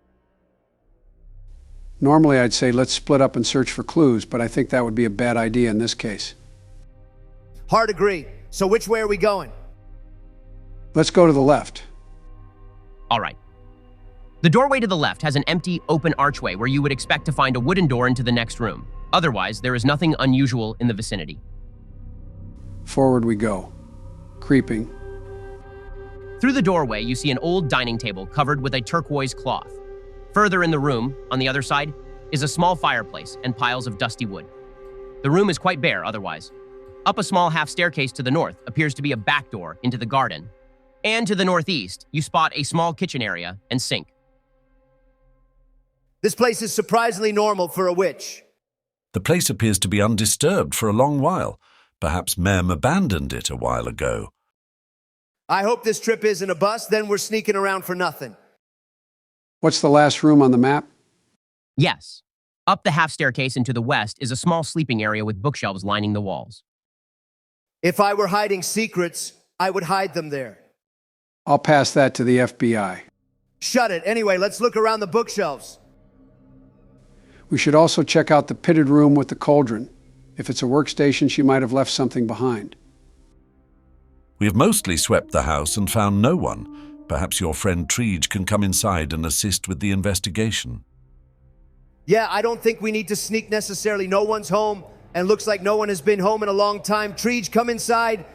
S3: Normally I'd say let's split up and search for clues, but I think that would be a bad idea in this case.
S4: Hard agree. So which way are we going?
S3: Let's go to the left.
S2: All right. The doorway to the left has an empty, open archway where you would expect to find a wooden door into the next room. Otherwise, there is nothing unusual in the vicinity.
S3: Forward we go, creeping.
S2: Through the doorway, you see an old dining table covered with a turquoise cloth. Further in the room, on the other side, is a small fireplace and piles of dusty wood. The room is quite bare otherwise. Up a small half staircase to the north appears to be a back door into the garden. And to the northeast, you spot a small kitchen area and sink.
S4: This place is surprisingly normal for a witch.
S7: The place appears to be undisturbed for a long while. Perhaps Mem abandoned it a while ago.
S4: I hope this trip isn't a bust, then we're sneaking around for nothing.
S3: What's the last room on the map?
S2: Yes. Up the half staircase into the west is a small sleeping area with bookshelves lining the walls.
S4: If I were hiding secrets, I would hide them there.
S3: I'll pass that to the FBI.
S4: Shut it. Anyway, let's look around the bookshelves.
S3: We should also check out the pitted room with the cauldron. If it's a workstation, she might have left something behind.
S7: We have mostly swept the house and found no one. Perhaps your friend Treege can come inside and assist with the investigation.
S4: Yeah, I don't think we need to sneak necessarily. No one's home, and looks like no one has been home in a long time. Treege, come inside.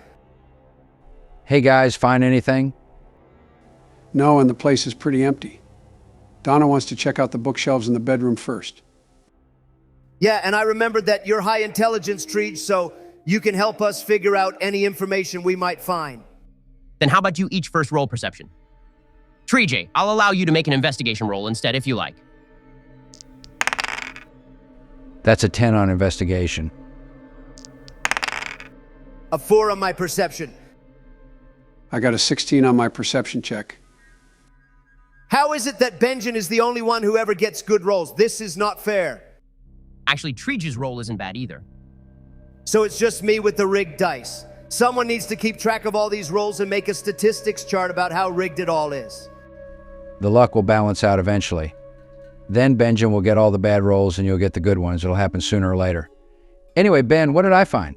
S5: Hey guys, find anything?
S3: No, and the place is pretty empty. Donna wants to check out the bookshelves in the bedroom first.
S4: Yeah, and I remembered that you're high intelligence, Treege, so you can help us figure out any information we might find.
S2: Then how about you each first roll perception? Treege, I'll allow you to make an investigation roll instead if you like.
S5: That's a 10 on investigation.
S4: A 4 on my perception.
S3: I got a 16 on my perception check.
S4: How is it that Benjen is the only one who ever gets good rolls? This is not fair.
S2: Actually, Treege's roll isn't bad either.
S4: So it's just me with the rigged dice. Someone needs to keep track of all these rolls and make a statistics chart about how rigged it all is.
S5: The luck will balance out eventually. Then Benjamin will get all the bad rolls and you'll get the good ones. It'll happen sooner or later. Anyway, Ben, what did I find?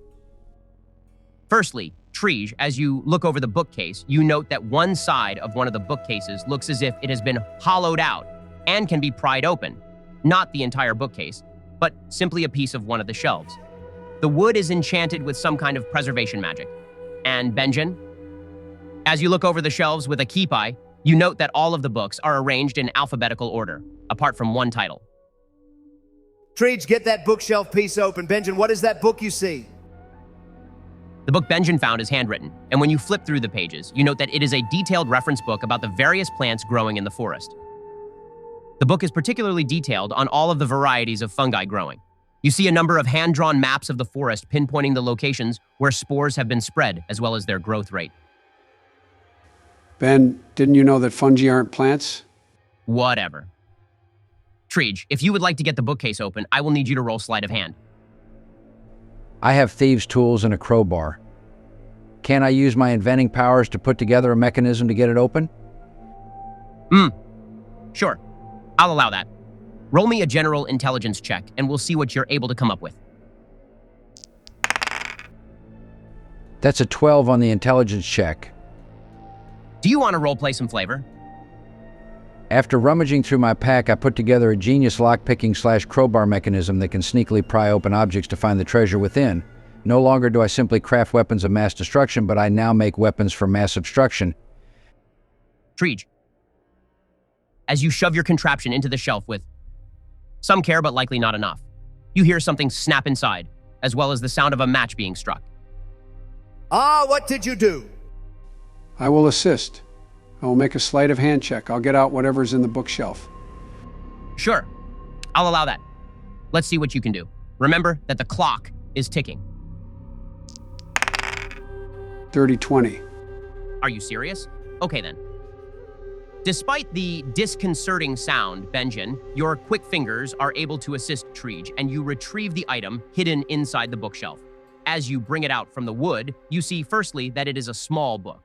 S2: Firstly, Treege, as you look over the bookcase, you note that one side of one of the bookcases looks as if it has been hollowed out and can be pried open. Not the entire bookcase, but simply a piece of one of the shelves. The wood is enchanted with some kind of preservation magic. And Benjen, as you look over the shelves with a keep eye, you note that all of the books are arranged in alphabetical order, apart from one title.
S4: Treege, get that bookshelf piece open. Benjen, what is that book you see?
S2: The book Benjen found is handwritten, and when you flip through the pages, you note that it is a detailed reference book about the various plants growing in the forest. The book is particularly detailed on all of the varieties of fungi growing. You see a number of hand-drawn maps of the forest pinpointing the locations where spores have been spread, as well as their growth rate.
S3: Ben, didn't you know that fungi aren't plants?
S2: Whatever. Treege, if you would like to get the bookcase open, I will need you to roll sleight of hand.
S5: I have thieves' tools and a crowbar. Can I use my inventing powers to put together a mechanism to get it open?
S2: Sure. I'll allow that. Roll me a general intelligence check, and we'll see what you're able to come up with.
S5: That's a 12 on the intelligence check.
S2: Do you want to roleplay some flavor?
S5: After rummaging through my pack, I put together a genius lockpicking / crowbar mechanism that can sneakily pry open objects to find the treasure within. No longer do I simply craft weapons of mass destruction, but I now make weapons for mass obstruction.
S2: Treege, as you shove your contraption into the shelf with some care but likely not enough, you hear something snap inside, as well as the sound of a match being struck.
S4: Ah, what did you do?
S3: I will assist. I will make a sleight of hand check. I'll get out whatever's in the bookshelf.
S2: Sure. I'll allow that. Let's see what you can do. Remember that the clock is ticking.
S3: 30-20.
S2: Are you serious? Okay then. Despite the disconcerting sound, Benjen, your quick fingers are able to assist Treege, and you retrieve the item hidden inside the bookshelf. As you bring it out from the wood, you see firstly that it is a small book.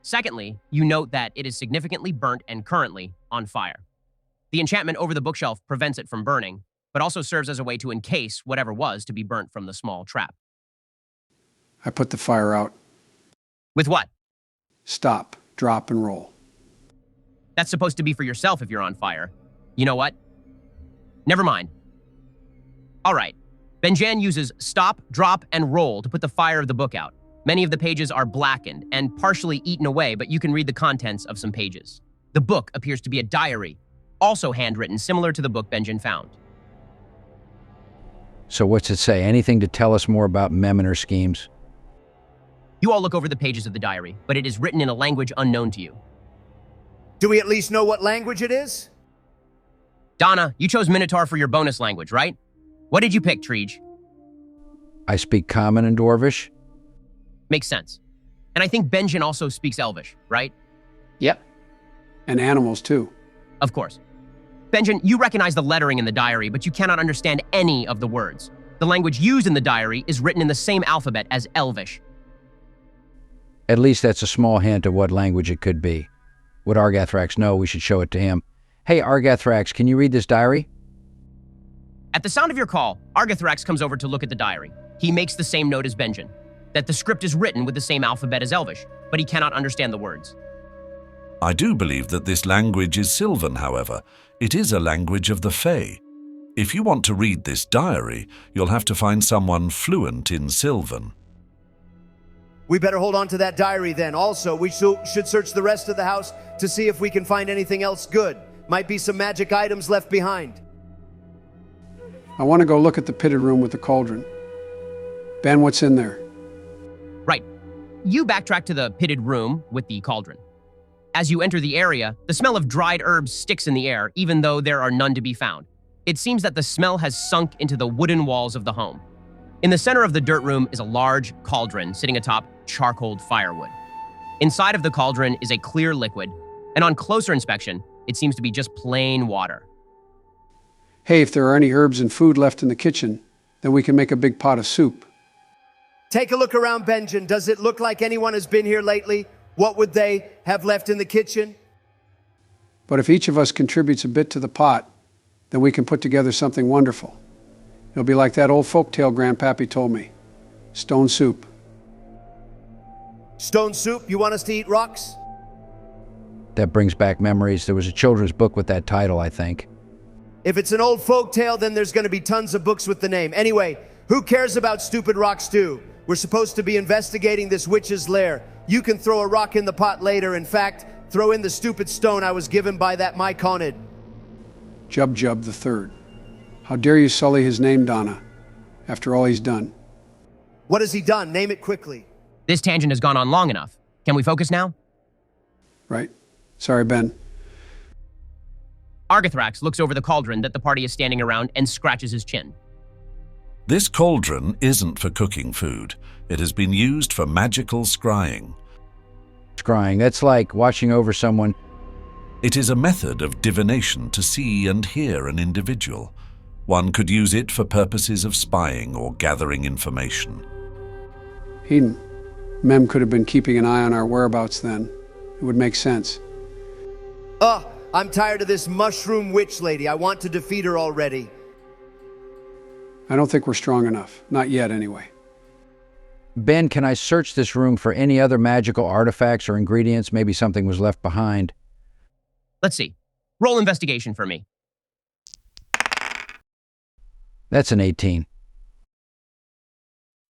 S2: Secondly, you note that it is significantly burnt and currently on fire. The enchantment over the bookshelf prevents it from burning, but also serves as a way to encase whatever was to be burnt from the small trap.
S3: I put the fire out.
S2: With what?
S3: Stop. drop, and roll.
S2: That's supposed to be for yourself if you're on fire. You know what? Never mind. All right. Benjan uses stop, drop, and roll to put the fire of the book out. Many of the pages are blackened and partially eaten away, but you can read the contents of some pages. The book appears to be a diary, also handwritten, similar to the book Benjan found.
S5: So what's it say? Anything to tell us more about Mem and her schemes?
S2: You all look over the pages of the diary, but it is written in a language unknown to you.
S4: Do we at least know what language it is?
S2: Donna, you chose Minotaur for your bonus language, right? What did you pick, Treege?
S5: I speak Common and Dwarvish.
S2: Makes sense. And I think Benjan also speaks Elvish, right?
S3: Yep. And animals, too.
S2: Of course. Benjan, you recognize the lettering in the diary, but you cannot understand any of the words. The language used in the diary is written in the same alphabet as Elvish.
S5: At least that's a small hint of what language it could be. Would Argathrax know? We should show it to him. Hey, Argathrax, can you read this diary?
S2: At the sound of your call, Argathrax comes over to look at the diary. He makes the same note as Benjan, that the script is written with the same alphabet as Elvish, but he cannot understand the words.
S7: I do believe that this language is Sylvan, however. It is a language of the Fae. If you want to read this diary, you'll have to find someone fluent in Sylvan.
S4: We better hold on to that diary then. Also, we should search the rest of the house to see if we can find anything else good. Might be some magic items left behind.
S3: I want to go look at the pitted room with the cauldron. Ben, what's in there?
S2: Right. You backtrack to the pitted room with the cauldron. As you enter the area, the smell of dried herbs sticks in the air, even though there are none to be found. It seems that the smell has sunk into the wooden walls of the home. In the center of the dirt room is a large cauldron sitting atop charcoaled firewood. Inside of the cauldron is a clear liquid, and on closer inspection, it seems to be just plain water.
S3: Hey, if there are any herbs and food left in the kitchen, then we can make a big pot of soup.
S4: Take a look around, Benjan. Does it look like anyone has been here lately? What would they have left in the kitchen?
S3: But if each of us contributes a bit to the pot, then we can put together something wonderful. It'll be like that old folktale Grandpappy told me. Stone soup.
S4: Stone soup? You want us to eat rocks?
S5: That brings back memories. There was a children's book with that title, I think.
S4: If it's an old folktale, then there's going to be tons of books with the name. Anyway, who cares about stupid rocks too? We're supposed to be investigating this witch's lair. You can throw a rock in the pot later. In fact, throw in the stupid stone I was given by that Myconid.
S3: Jub the Third. How dare you sully his name, Donna, after all he's done?
S4: What has he done? Name it quickly.
S2: This tangent has gone on long enough. Can we focus now?
S3: Right. Sorry, Ben.
S2: Argathrax looks over the cauldron that the party is standing around and scratches his chin.
S7: This cauldron isn't for cooking food. It has been used for magical scrying.
S5: Scrying, that's like watching over someone.
S7: It is a method of divination to see and hear an individual. One could use it for purposes of spying or gathering information.
S3: Heden, Mem could have been keeping an eye on our whereabouts then. It would make sense.
S4: I'm tired of this mushroom witch lady. I want to defeat her already.
S3: I don't think we're strong enough. Not yet, anyway.
S5: Ben, can I search this room for any other magical artifacts or ingredients? Maybe something was left behind.
S2: Let's see. Roll investigation for me.
S5: That's an 18.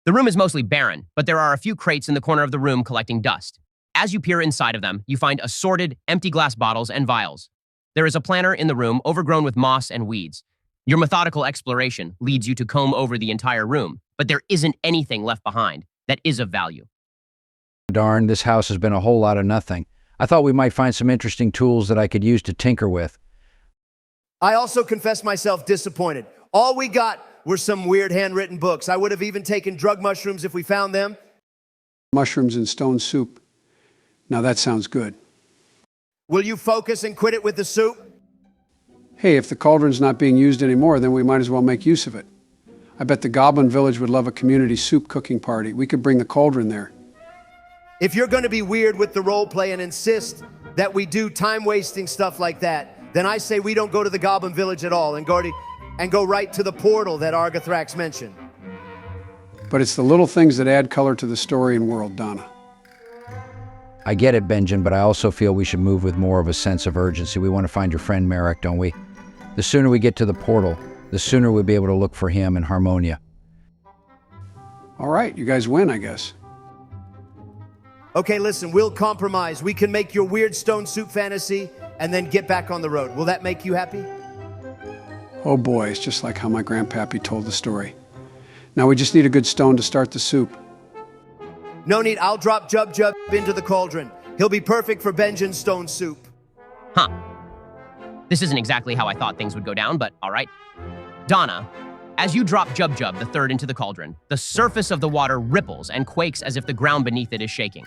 S2: The room is mostly barren, but there are a few crates in the corner of the room collecting dust. As you peer inside of them, you find assorted, empty glass bottles and vials. There is a planter in the room overgrown with moss and weeds. Your methodical exploration leads you to comb over the entire room, but there isn't anything left behind that is of value.
S5: Darn, this house has been a whole lot of nothing. I thought we might find some interesting tools that I could use to tinker with.
S4: I also confess myself disappointed. All we got were some weird handwritten books. I would have even taken drug mushrooms if we found them.
S3: Mushrooms and stone soup. Now that sounds good.
S4: Will you focus and quit it with the soup?
S3: Hey, if the cauldron's not being used anymore, then we might as well make use of it. I bet the Goblin Village would love a community soup cooking party. We could bring the cauldron there.
S4: If you're going to be weird with the role play and insist that we do time-wasting stuff like that, then I say we don't go to the Goblin Village at all and go right to the portal that Argathrax mentioned.
S3: But it's the little things that add color to the story and world, Donna.
S5: I get it, Benjamin, but I also feel we should move with more of a sense of urgency. We want to find your friend Merrick, don't we? The sooner we get to the portal, the sooner we'll be able to look for him and Harmonia.
S3: All right, you guys win, I guess.
S4: Okay, listen, we'll compromise. We can make your weird stone soup fantasy and then get back on the road. Will that make you happy?
S3: Oh boy, it's just like how my grandpappy told the story. Now we just need a good stone to start the soup.
S4: No need, I'll drop Jub Jub into the cauldron. He'll be perfect for Benjamin's stone soup.
S2: Huh. This isn't exactly how I thought things would go down, but all right. Donna, as you drop Jub Jub the third into the cauldron, the surface of the water ripples and quakes as if the ground beneath it is shaking.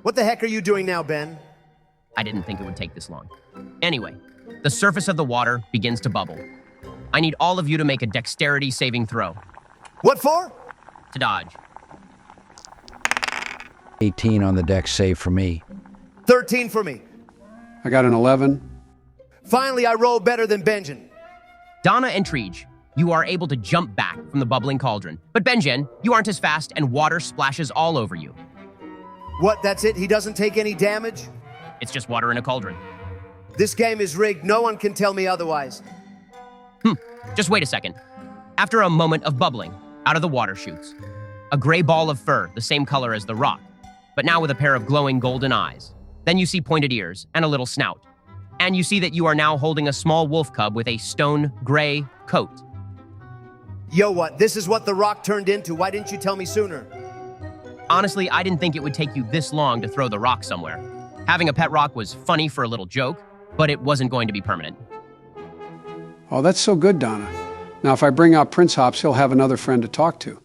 S4: What the heck are you doing now, Ben?
S2: I didn't think it would take this long. Anyway, the surface of the water begins to bubble. I need all of you to make a dexterity saving throw.
S4: What for?
S2: To dodge.
S5: 18 on the dex save for me.
S4: 13 for me.
S3: I got an 11.
S4: Finally, I roll better than Benjamin.
S2: Donna and Treege, you are able to jump back from the bubbling cauldron. But Benjen, you aren't as fast and water splashes all over you.
S4: What, that's it? He doesn't take any damage?
S2: It's just water in a cauldron.
S4: This game is rigged. No one can tell me otherwise.
S2: Just wait a second. After a moment of bubbling, out of the water shoots a gray ball of fur, the same color as the rock, but now with a pair of glowing golden eyes. Then you see pointed ears and a little snout. And you see that you are now holding a small wolf cub with a stone gray coat.
S4: Yo, what? This is what the rock turned into. Why didn't you tell me sooner?
S2: Honestly, I didn't think it would take you this long to throw the rock somewhere. Having a pet rock was funny for a little joke, but it wasn't going to be permanent.
S3: Oh, that's so good, Donna. Now, if I bring out Prince Hops, he'll have another friend to talk to.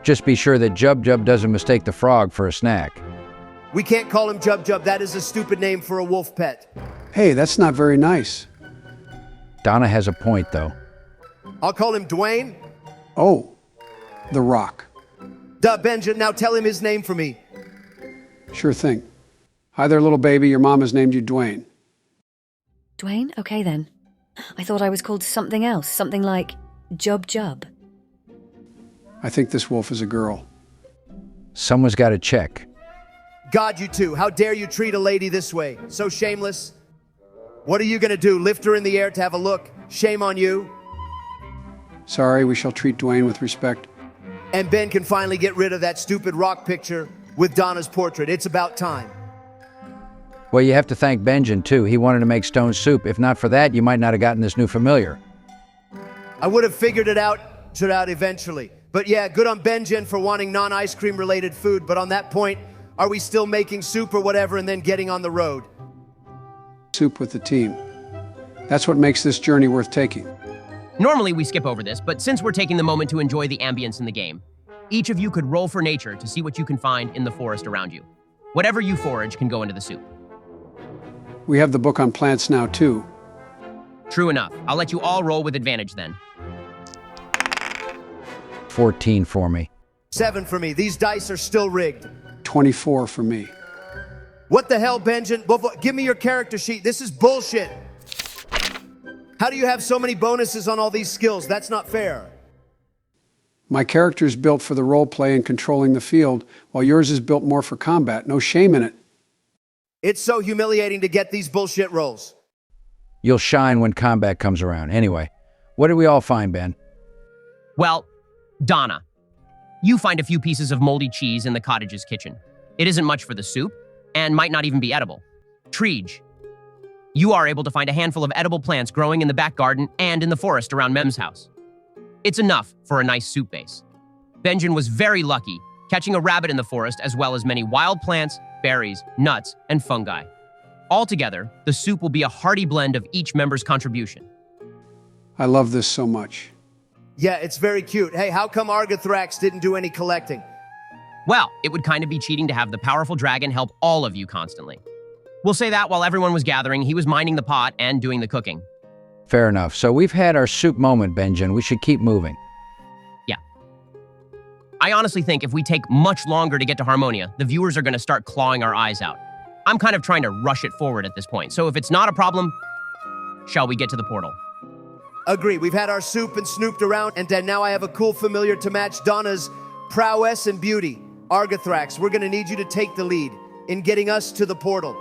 S5: Just be sure that Jub Jub doesn't mistake the frog for a snack.
S4: We can't call him Jub Jub. That is a stupid name for a wolf pet.
S3: Hey, that's not very nice.
S5: Donna has a point, though.
S4: I'll call him Dwayne.
S3: Oh, the Rock.
S4: Duh, Benjamin. Now tell him his name for me.
S3: Sure thing. Hi there, little baby. Your mom has named you Dwayne.
S9: Dwayne? Okay then. I thought I was called something else, something like Jub Jub.
S3: I think this wolf is a girl.
S5: Someone's got to check.
S4: God, you two. How dare you treat a lady this way? So shameless. What are you going to do? Lift her in the air to have a look? Shame on you.
S3: Sorry, we shall treat Dwayne with respect.
S4: And Ben can finally get rid of that stupid rock picture with Donna's portrait. It's about time.
S5: Well, you have to thank Benjamin, too. He wanted to make stone soup. If not for that, you might not have gotten this new familiar.
S4: I would have figured it out eventually. But yeah, good on Benjamin for wanting non-ice cream related food. But on that point, are we still making soup or whatever and then getting on the road?
S3: Soup with the team. That's what makes this journey worth taking.
S2: Normally we skip over this, but since we're taking the moment to enjoy the ambience in the game, each of you could roll for nature to see what you can find in the forest around you. Whatever you forage can go into the soup.
S3: We have the book on plants now, too.
S2: True enough. I'll let you all roll with advantage then.
S5: 14 for me.
S4: 7 for me. These dice are still rigged.
S3: 24 for me.
S4: What the hell, Benjamin? Give me your character sheet. This is bullshit. How do you have so many bonuses on all these skills? That's not fair.
S3: My character is built for the role play and controlling the field, while yours is built more for combat. No shame in it.
S4: It's so humiliating to get these bullshit rolls.
S5: You'll shine when combat comes around. Anyway, what did we all find, Ben?
S2: Well, Donna, you find a few pieces of moldy cheese in the cottage's kitchen. It isn't much for the soup, and might not even be edible. Treege, you are able to find a handful of edible plants growing in the back garden and in the forest around Mem's house. It's enough for a nice soup base. Benjamin was very lucky, catching a rabbit in the forest as well as many wild plants, berries, nuts, and fungi. Altogether, the soup will be a hearty blend of each member's contribution.
S3: I love this so much.
S4: Yeah, it's very cute. Hey, how come Argothrax didn't do any collecting?
S2: Well, it would kind of be cheating to have the powerful dragon help all of you constantly. We'll say that while everyone was gathering, he was minding the pot and doing the cooking.
S5: Fair enough. So we've had our soup moment, Benjamin. We should keep moving.
S2: Yeah. I honestly think if we take much longer to get to Harmonia, the viewers are going to start clawing our eyes out. I'm kind of trying to rush it forward at this point. So if it's not a problem, shall we get to the portal?
S4: Agree. We've had our soup and snooped around, and now I have a cool familiar to match Donna's prowess and beauty. Argothrax, we're gonna need you to take the lead in getting us to the portal.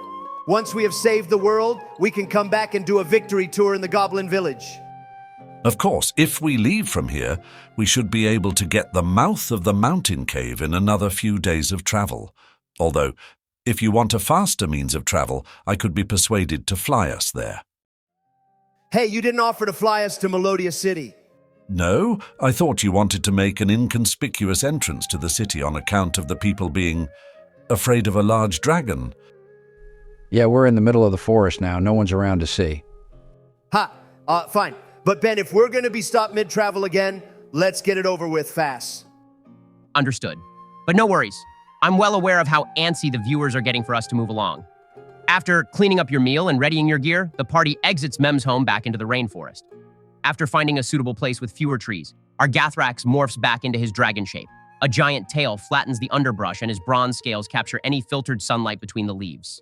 S4: Once we have saved the world, we can come back and do a victory tour in the Goblin Village.
S7: Of course, if we leave from here, we should be able to get the mouth of the mountain cave in another few days of travel. Although, if you want a faster means of travel, I could be persuaded to fly us there.
S4: Hey, you didn't offer to fly us to Melodia City.
S7: No, I thought you wanted to make an inconspicuous entrance to the city on account of the people being afraid of a large dragon.
S5: Yeah, we're in the middle of the forest now. No one's around to see.
S4: Fine. But Ben, if we're gonna be stopped mid-travel again, let's get it over with fast.
S2: Understood. But no worries. I'm well aware of how antsy the viewers are getting for us to move along. After cleaning up your meal and readying your gear, the party exits Mem's home back into the rainforest. After finding a suitable place with fewer trees, Argothrax morphs back into his dragon shape. A giant tail flattens the underbrush and his bronze scales capture any filtered sunlight between the leaves.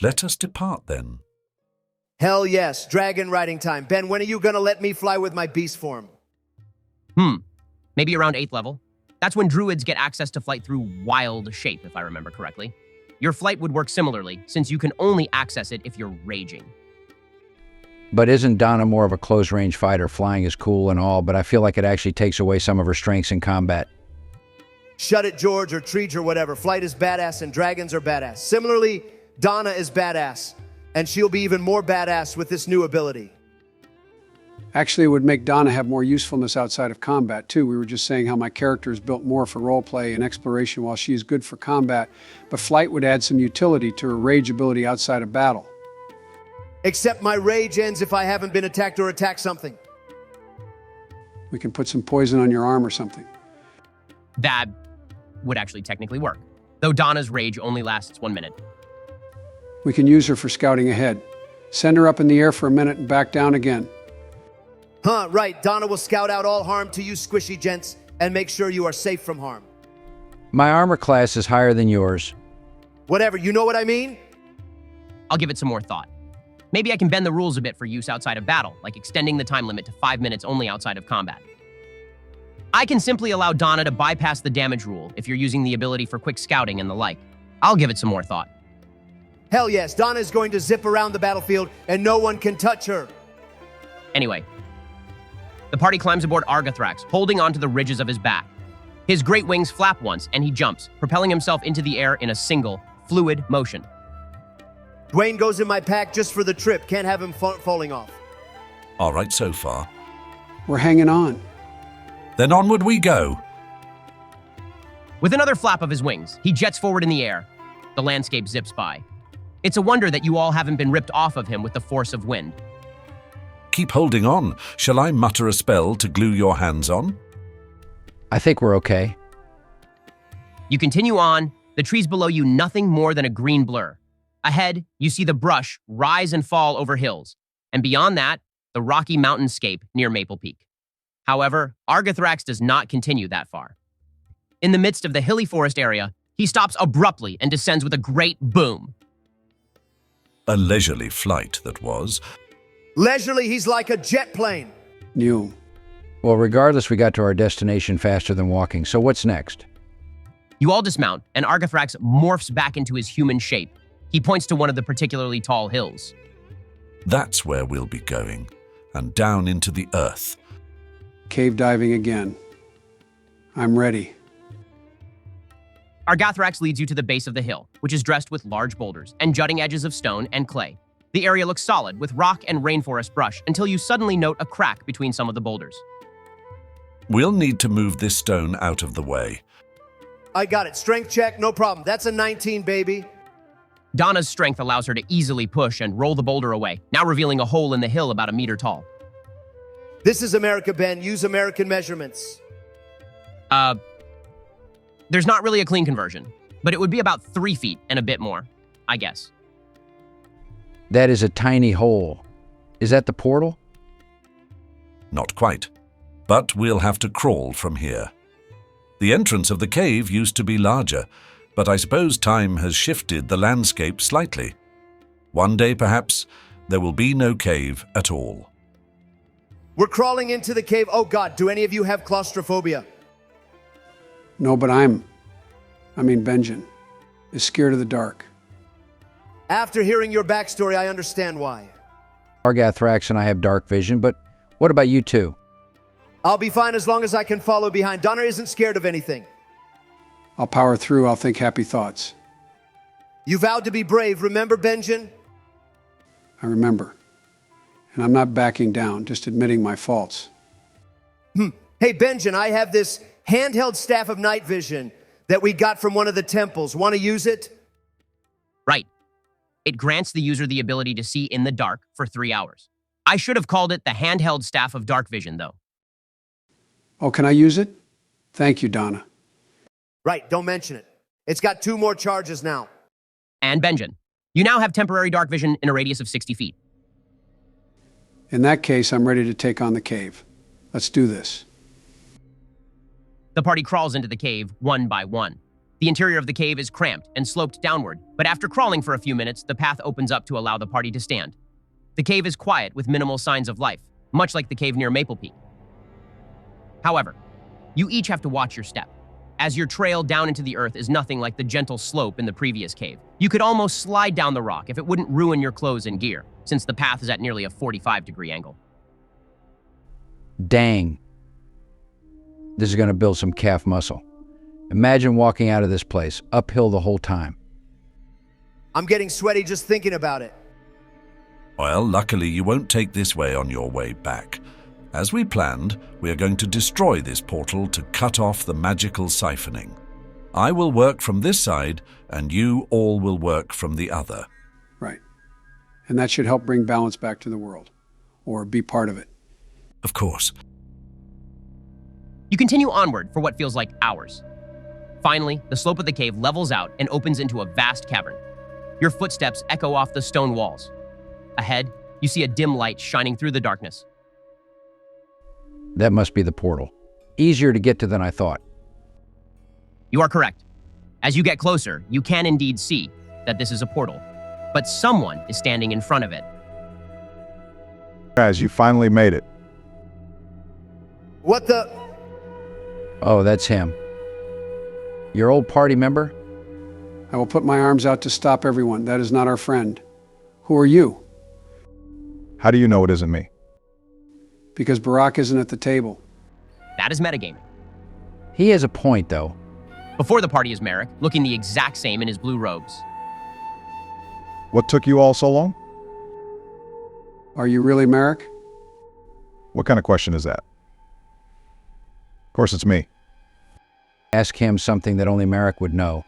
S7: Let us depart then.
S4: Hell yes, dragon riding time. Ben, when are you gonna let me fly with my beast form?
S2: Maybe around 8th level. That's when druids get access to flight through wild shape, if I remember correctly. Your flight would work similarly, since you can only access it if you're raging.
S5: But isn't Donna more of a close-range fighter? Flying is cool and all, but I feel like it actually takes away some of her strengths in combat.
S4: Shut it, George, or Treege, or whatever. Flight is badass and dragons are badass. Similarly, Donna is badass, and she'll be even more badass with this new ability.
S3: Actually, it would make Donna have more usefulness outside of combat, too. We were just saying how my character is built more for roleplay and exploration while she is good for combat, but flight would add some utility to her rage ability outside of battle.
S4: Except my rage ends if I haven't been attacked or attack something.
S3: We can put some poison on your arm or something.
S2: That would actually technically work, though Donna's rage only lasts 1 minute.
S3: We can use her for scouting ahead. Send her up in the air for a minute and back down again.
S4: Right. Donna will scout out all harm to you squishy gents and make sure you are safe from harm.
S5: My armor class is higher than yours.
S4: Whatever, you know what I mean?
S2: I'll give it some more thought. Maybe I can bend the rules a bit for use outside of battle, like extending the time limit to 5 minutes only outside of combat. I can simply allow Donna to bypass the damage rule if you're using the ability for quick scouting and the like. I'll give it some more thought.
S4: Hell yes, Donna is going to zip around the battlefield and no one can touch her.
S2: Anyway, the party climbs aboard Argothrax, holding onto the ridges of his back. His great wings flap once, and he jumps, propelling himself into the air in a single, fluid motion.
S4: Dwayne goes in my pack just for the trip. Can't have him falling off.
S7: All right so far.
S3: We're hanging on.
S7: Then onward we go.
S2: With another flap of his wings, he jets forward in the air. The landscape zips by. It's a wonder that you all haven't been ripped off of him with the force of wind.
S7: Keep holding on. Shall I mutter a spell to glue your hands on?
S5: I think we're okay.
S2: You continue on, the trees below you nothing more than a green blur. Ahead, you see the brush rise and fall over hills, and beyond that, the rocky mountainscape near Maple Peak. However, Argothrax does not continue that far. In the midst of the hilly forest area, he stops abruptly and descends with a great boom.
S7: A leisurely flight, that was.
S4: Leisurely, he's like a jet plane.
S3: New.
S5: Well, regardless, we got to our destination faster than walking, so what's next?
S2: You all dismount, and Argothrax morphs back into his human shape. He points to one of the particularly tall hills.
S7: That's where we'll be going, and down into the earth.
S3: Cave diving again. I'm ready.
S2: Argothrax leads you to the base of the hill, which is dressed with large boulders and jutting edges of stone and clay. The area looks solid with rock and rainforest brush until you suddenly note a crack between some of the boulders.
S7: We'll need to move this stone out of the way.
S4: I got it. Strength check, no problem. That's a 19, baby.
S2: Donna's strength allows her to easily push and roll the boulder away, now revealing a hole in the hill about 1 meter tall.
S4: This is America, Ben. Use American measurements.
S2: There's not really a clean conversion, but it would be about 3 feet and a bit more, I guess.
S5: That is a tiny hole. Is that the portal?
S7: Not quite, but we'll have to crawl from here. The entrance of the cave used to be larger, but I suppose time has shifted the landscape slightly. One day, perhaps, there will be no cave at all.
S4: We're crawling into the cave. Oh God, do any of you have claustrophobia?
S3: No, but I'm Benjamin, is scared of the dark.
S4: After hearing your backstory, I understand why.
S5: Argathrax and I have dark vision, but what about you two?
S4: I'll be fine as long as I can follow behind. Donna isn't scared of anything.
S3: I'll power through. I'll think happy thoughts.
S4: You vowed to be brave. Remember, Benjamin?
S3: I remember. And I'm not backing down, just admitting my faults.
S4: Hey, Benjamin, I have this handheld staff of night vision that we got from one of the temples. Want to use it?
S2: Right. It grants the user the ability to see in the dark for 3 hours. I should have called it the handheld staff of dark vision, though.
S3: Oh, can I use it? Thank you, Donna.
S4: Right, don't mention it. It's got 2 more charges now.
S2: And Benjamin, you now have temporary dark vision in a radius of 60 feet.
S3: In that case, I'm ready to take on the cave. Let's do this.
S2: The party crawls into the cave one by one. The interior of the cave is cramped and sloped downward, but after crawling for a few minutes, the path opens up to allow the party to stand. The cave is quiet with minimal signs of life, much like the cave near Maple Peak. However, you each have to watch your step, as your trail down into the earth is nothing like the gentle slope in the previous cave. You could almost slide down the rock if it wouldn't ruin your clothes and gear, since the path is at nearly a 45-degree angle.
S5: Dang. This is going to build some calf muscle. Imagine walking out of this place, uphill the whole time.
S4: I'm getting sweaty just thinking about it.
S7: Well, luckily you won't take this way on your way back. As we planned, we are going to destroy this portal to cut off the magical siphoning. I will work from this side, and you all will work from the other.
S3: Right. And that should help bring balance back to the world, or be part of it.
S7: Of course.
S2: You continue onward for what feels like hours. Finally, the slope of the cave levels out and opens into a vast cavern. Your footsteps echo off the stone walls. Ahead, you see a dim light shining through the darkness.
S5: That must be the portal. Easier to get to than I thought.
S2: You are correct. As you get closer, you can indeed see that this is a portal, but someone is standing in front of it.
S10: Guys, you finally made it.
S4: What the?
S5: Oh, that's him. Your old party member?
S3: I will put my arms out to stop everyone. That is not our friend. Who are you?
S10: How do you know it isn't me?
S3: Because Barack isn't at the table.
S2: That is metagaming.
S5: He has a point, though.
S2: Before the party is Merrick, looking the exact same in his blue robes.
S10: What took you all so long?
S3: Are you really Merrick?
S10: What kind of question is that? Of course it's me.
S5: Ask him something that only Merrick would know.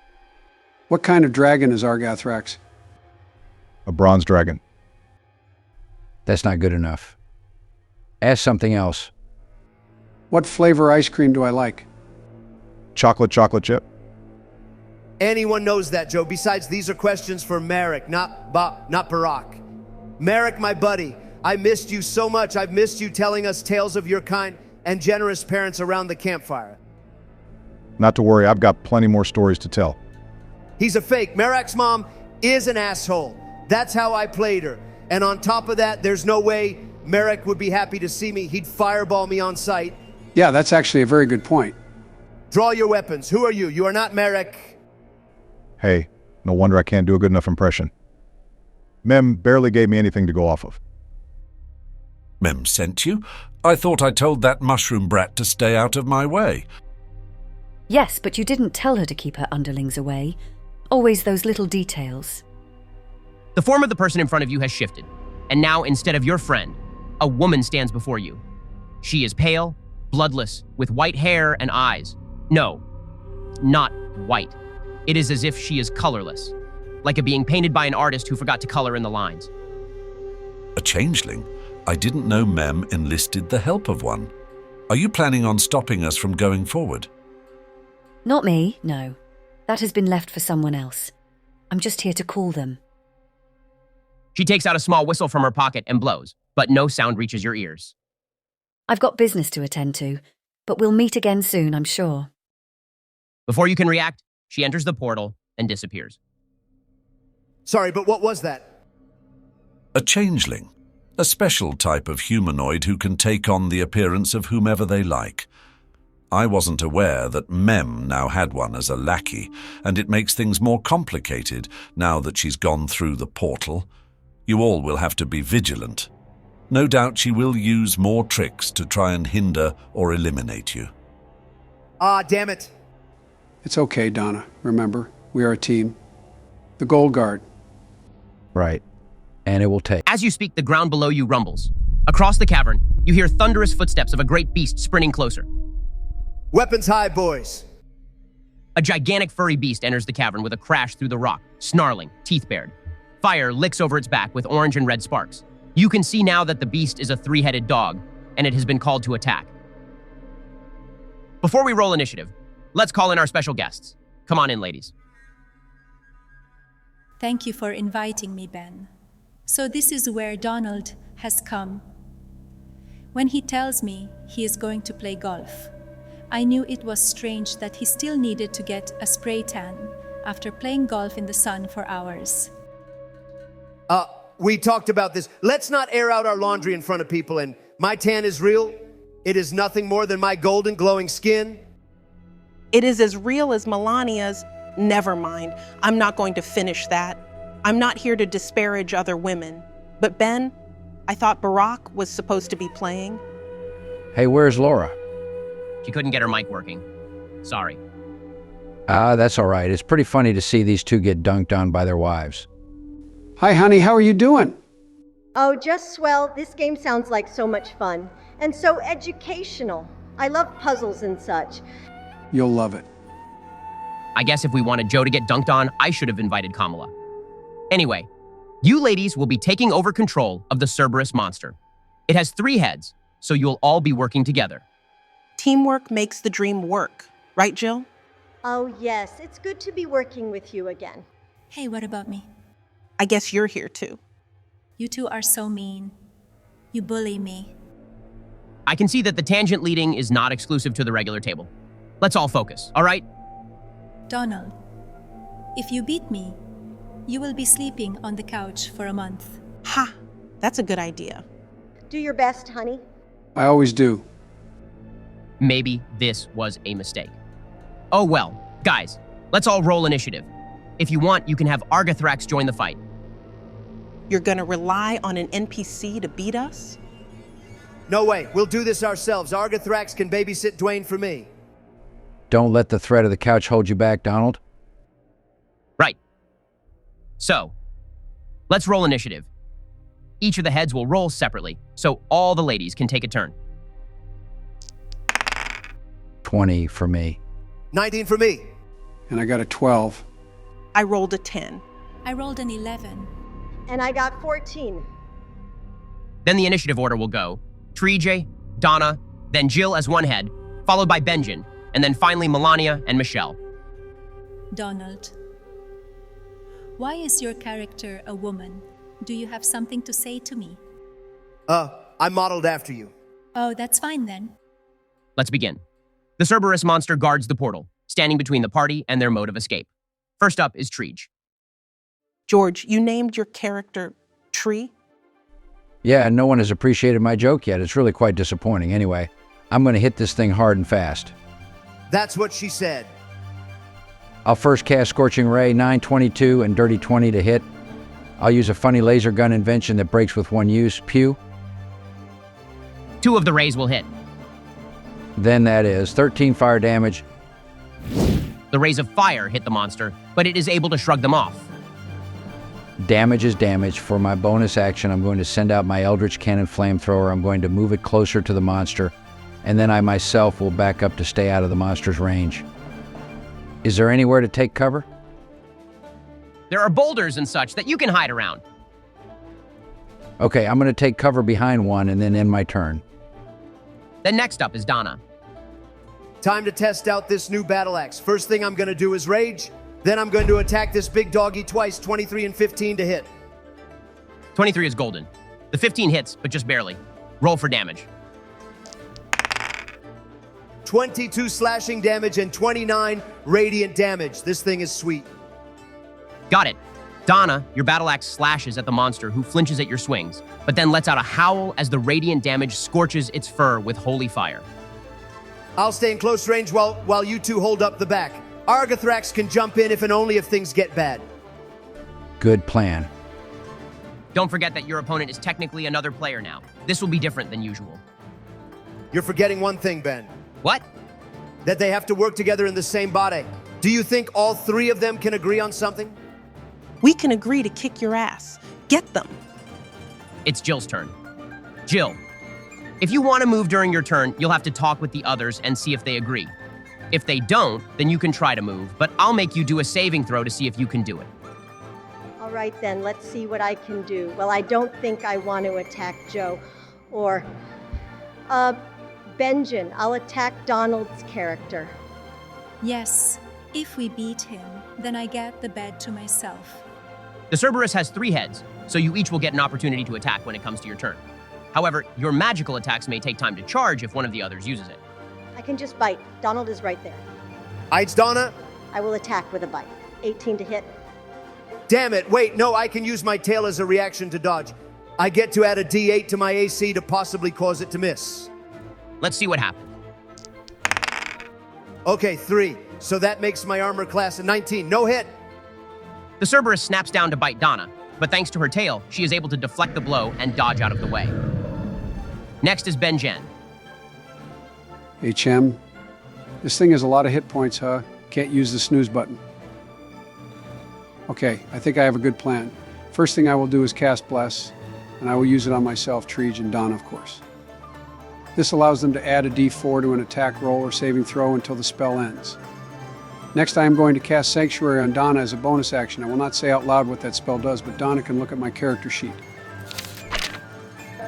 S3: What kind of dragon is Argathrax?
S10: A bronze dragon.
S5: That's not good enough. Ask something else.
S3: What flavor ice cream do I like?
S10: Chocolate chip.
S4: Anyone knows that, Joe. Besides, these are questions for Merrick, not Barack. Merrick, my buddy, I missed you so much. I've missed you telling us tales of your kind and generous parents around the campfire.
S10: Not to worry, I've got plenty more stories to tell.
S4: He's a fake. Merrick's mom is an asshole. That's how I played her. And on top of that, there's no way Merrick would be happy to see me. He'd fireball me on sight.
S3: Yeah, that's actually a very good point.
S4: Draw your weapons. Who are you? You are not Merrick.
S10: Hey, no wonder I can't do a good enough impression. Mem barely gave me anything to go off of.
S7: Mem sent you? I thought I told that mushroom brat to stay out of my way.
S9: Yes, but you didn't tell her to keep her underlings away. Always those little details.
S2: The form of the person in front of you has shifted, and now instead of your friend, a woman stands before you. She is pale, bloodless, with white hair and eyes. No, not white. It is as if she is colorless, like a being painted by an artist who forgot to color in the lines.
S7: A changeling? I didn't know Mem enlisted the help of one. Are you planning on stopping us from going forward?
S9: Not me, no. That has been left for someone else. I'm just here to call them.
S2: She takes out a small whistle from her pocket and blows, but no sound reaches your ears.
S9: I've got business to attend to, but we'll meet again soon, I'm sure.
S2: Before you can react, she enters the portal and disappears.
S4: Sorry, but what was that?
S7: A changeling. A special type of humanoid who can take on the appearance of whomever they like. I wasn't aware that Mem now had one as a lackey, and it makes things more complicated now that she's gone through the portal. You all will have to be vigilant. No doubt she will use more tricks to try and hinder or eliminate you.
S4: Ah, damn it.
S3: It's okay, Donna. Remember, we are a team. The Goldguard.
S5: Right. And it will take.
S2: As you speak, the ground below you rumbles. Across the cavern, you hear thunderous footsteps of a great beast sprinting closer.
S4: Weapons high, boys.
S2: A gigantic furry beast enters the cavern with a crash through the rock, snarling, teeth bared. Fire licks over its back with orange and red sparks. You can see now that the beast is a three-headed dog, and it has been called to attack. Before we roll initiative, let's call in our special guests. Come on in, ladies.
S11: Thank you for inviting me, Ben. So this is where Donald has come. When he tells me he is going to play golf, I knew it was strange that he still needed to get a spray tan after playing golf in the sun for hours.
S4: We talked about this. Let's not air out our laundry in front of people, and my tan is real. It is nothing more than my golden glowing skin.
S12: It is as real as Melania's. Never mind. I'm not going to finish that. I'm not here to disparage other women. But Ben, I thought Barack was supposed to be playing.
S5: Hey, where's Laura?
S2: She couldn't get her mic working. Sorry.
S5: That's all right. It's pretty funny to see these two get dunked on by their wives.
S3: Hi, honey. How are you doing?
S13: Oh, just swell. This game sounds like so much fun. And so educational. I love puzzles and such.
S3: You'll love it.
S2: I guess if we wanted Joe to get dunked on, I should have invited Kamala. Anyway, you ladies will be taking over control of the Cerberus monster. It has 3 heads, so you'll all be working together.
S12: Teamwork makes the dream work. Right, Jill?
S13: Oh, yes. It's good to be working with you again.
S11: Hey, what about me?
S12: I guess you're here too.
S11: You two are so mean. You bully me.
S2: I can see that the tangent leading is not exclusive to the regular table. Let's all focus, all right?
S11: Donald, if you beat me, you will be sleeping on the couch for a month.
S12: Ha! That's a good idea.
S13: Do your best, honey.
S3: I always do.
S2: Maybe this was a mistake. Oh well, guys, let's all roll initiative. If you want, you can have Argathrax join the fight.
S12: You're gonna rely on an NPC to beat us?
S4: No way. We'll do this ourselves. Argathrax can babysit Dwayne for me.
S5: Don't let the threat of the couch hold you back, Donald.
S2: Right. So, let's roll initiative. Each of the heads will roll separately, so all the ladies can take a turn.
S5: 20 for me.
S4: 19 for me.
S3: And I got a 12.
S12: I rolled a 10.
S11: I rolled an 11.
S13: And I got 14.
S2: Then the initiative order will go Trij, Donna, then Jill as one head, followed by Benjen, and then finally Melania and Michelle.
S11: Donald, why is your character a woman? Do you have something to say to me?
S4: I modeled after you.
S11: Oh, that's fine then.
S2: Let's begin. The Cerberus monster guards the portal, standing between the party and their mode of escape. First up is Trij.
S12: George, you named your character Tree?
S5: Yeah, no one has appreciated my joke yet. It's really quite disappointing. Anyway, I'm going to hit this thing hard and fast.
S4: That's what she said.
S5: I'll first cast Scorching Ray, 922 and Dirty 20 to hit. I'll use a funny laser gun invention that breaks with one use. Pew.
S2: 2 of the rays will hit.
S5: Then that is 13 fire damage.
S2: The rays of fire hit the monster, but it is able to shrug them off.
S5: Damage is damage. For my bonus action, I'm going to send out my Eldritch Cannon Flamethrower. I'm going to move it closer to the monster, and then I myself will back up to stay out of the monster's range. Is there anywhere to take cover?
S2: There are boulders and such that you can hide around.
S5: Okay, I'm going to take cover behind one and then end my turn.
S2: Then next up is Donna.
S4: Time to test out this new battle axe. First thing I'm going to do is rage. Then I'm going to attack this big doggy twice, 23 and 15 to hit.
S2: 23 is golden. The 15 hits, but just barely. Roll for damage.
S4: 22 slashing damage and 29 radiant damage. This thing is sweet.
S2: Got it. Donna, your battle axe slashes at the monster who flinches at your swings, but then lets out a howl as the radiant damage scorches its fur with holy fire.
S4: I'll stay in close range while you two hold up the back. Argothrax can jump in if and only if things get bad.
S5: Good plan.
S2: Don't forget that your opponent is technically another player now. This will be different than usual.
S4: You're forgetting one thing, Ben.
S2: What?
S4: That they have to work together in the same body. Do you think all three of them can agree on something?
S12: We can agree to kick your ass. Get them.
S2: It's Jill's turn. Jill, if you want to move during your turn, you'll have to talk with the others and see if they agree. If they don't, then you can try to move, but I'll make you do a saving throw to see if you can do it.
S13: All right then, let's see what I can do. Well, I don't think I want to attack Joe. Or, Benjen, I'll attack Donald's character.
S11: Yes, if we beat him, then I get the bed to myself.
S2: The Cerberus has 3 heads, so you each will get an opportunity to attack when it comes to your turn. However, your magical attacks may take time to charge if one of the others uses it.
S13: I can just bite. Donald is right there.
S4: Aids Donna?
S13: I will attack with a bite. 18 to hit.
S4: Damn it, wait, no, I can use my tail as a reaction to dodge. I get to add a D8 to my AC to possibly cause it to miss.
S2: Let's see what happens.
S4: Okay, 3. So that makes my armor class a 19. No hit.
S2: The Cerberus snaps down to bite Donna, but thanks to her tail, she is able to deflect the blow and dodge out of the way. Next is Benjen.
S3: HM, this thing has a lot of hit points, huh? Can't use the snooze button. Okay, I think I have a good plan. First thing I will do is cast Bless, and I will use it on myself, Treege, and Donna, of course. This allows them to add a D4 to an attack roll or saving throw until the spell ends. Next, I am going to cast Sanctuary on Donna as a bonus action. I will not say out loud what that spell does, but Donna can look at my character sheet.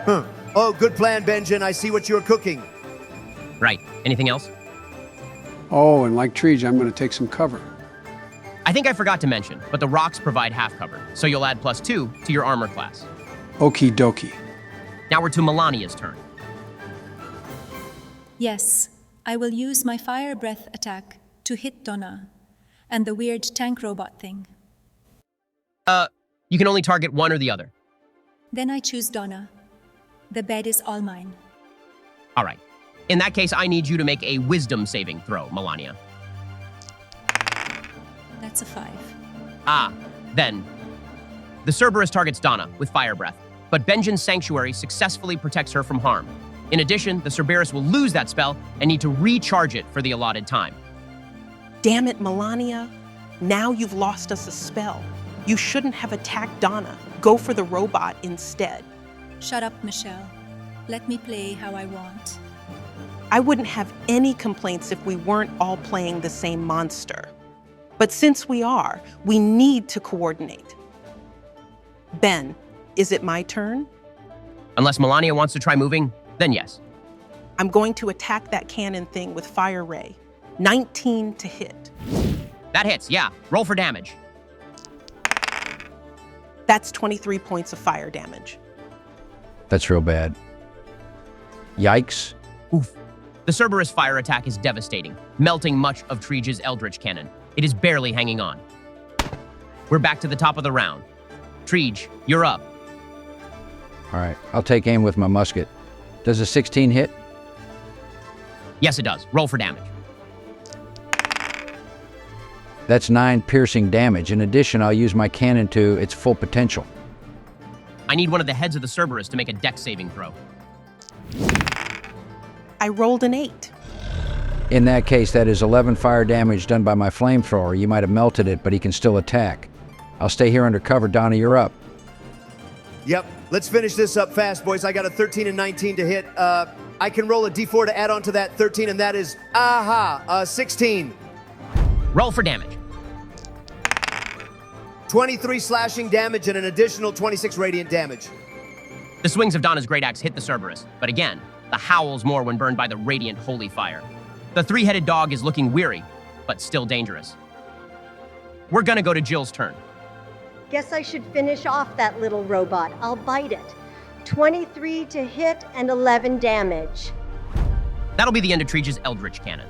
S4: Huh. Oh, good plan, Benjen. I see what you're cooking.
S2: Right. Anything else?
S3: Oh, and like Treege, I'm going to take some cover.
S2: I think I forgot to mention, but the rocks provide half cover, so you'll add +2 to your armor class.
S3: Okie dokie.
S2: Now we're to Melania's turn.
S11: Yes, I will use my fire breath attack to hit Donna and the weird tank robot thing.
S2: You can only target one or the other.
S11: Then I choose Donna. The bed is all mine.
S2: All right. In that case, I need you to make a wisdom saving throw, Melania.
S11: That's a 5.
S2: Then. The Cerberus targets Donna with fire breath, but Benjen's Sanctuary successfully protects her from harm. In addition, the Cerberus will lose that spell and need to recharge it for the allotted time.
S12: Damn it, Melania. Now you've lost us a spell. You shouldn't have attacked Donna. Go for the robot instead.
S11: Shut up, Michelle. Let me play how I want.
S12: I wouldn't have any complaints if we weren't all playing the same monster. But since we are, we need to coordinate. Ben, is it my turn?
S2: Unless Melania wants to try moving, then yes.
S12: I'm going to attack that cannon thing with Fire Ray. 19 to hit.
S2: That hits, yeah. Roll for damage.
S12: That's 23 points of fire damage.
S5: That's real bad. Yikes.
S2: Oof. The Cerberus fire attack is devastating, melting much of Treege's Eldritch Cannon. It is barely hanging on. We're back to the top of the round. Treege, you're up.
S5: All right, I'll take aim with my musket. Does a 16 hit?
S2: Yes, it does. Roll for damage.
S5: That's 9 piercing damage. In addition, I'll use my cannon to its full potential.
S2: I need one of the heads of the Cerberus to make a dex saving throw.
S12: I rolled an 8.
S5: In that case, that is 11 fire damage done by my flamethrower. You might have melted it, but he can still attack. I'll stay here under cover. Donna, you're up.
S4: Yep, let's finish this up fast, boys. I got a 13 and 19 to hit. I can roll a d4 to add on to that 13, and that is, 16.
S2: Roll for damage.
S4: 23 slashing damage and an additional 26 radiant damage.
S2: The swings of Donna's great axe hit the Cerberus, but again, the howls more when burned by the radiant holy fire. The 3-headed dog is looking weary, but still dangerous. We're gonna go to Jill's turn.
S13: Guess I should finish off that little robot. I'll bite it. 23 to hit and 11 damage.
S2: That'll be the end of Treege's Eldritch Cannon.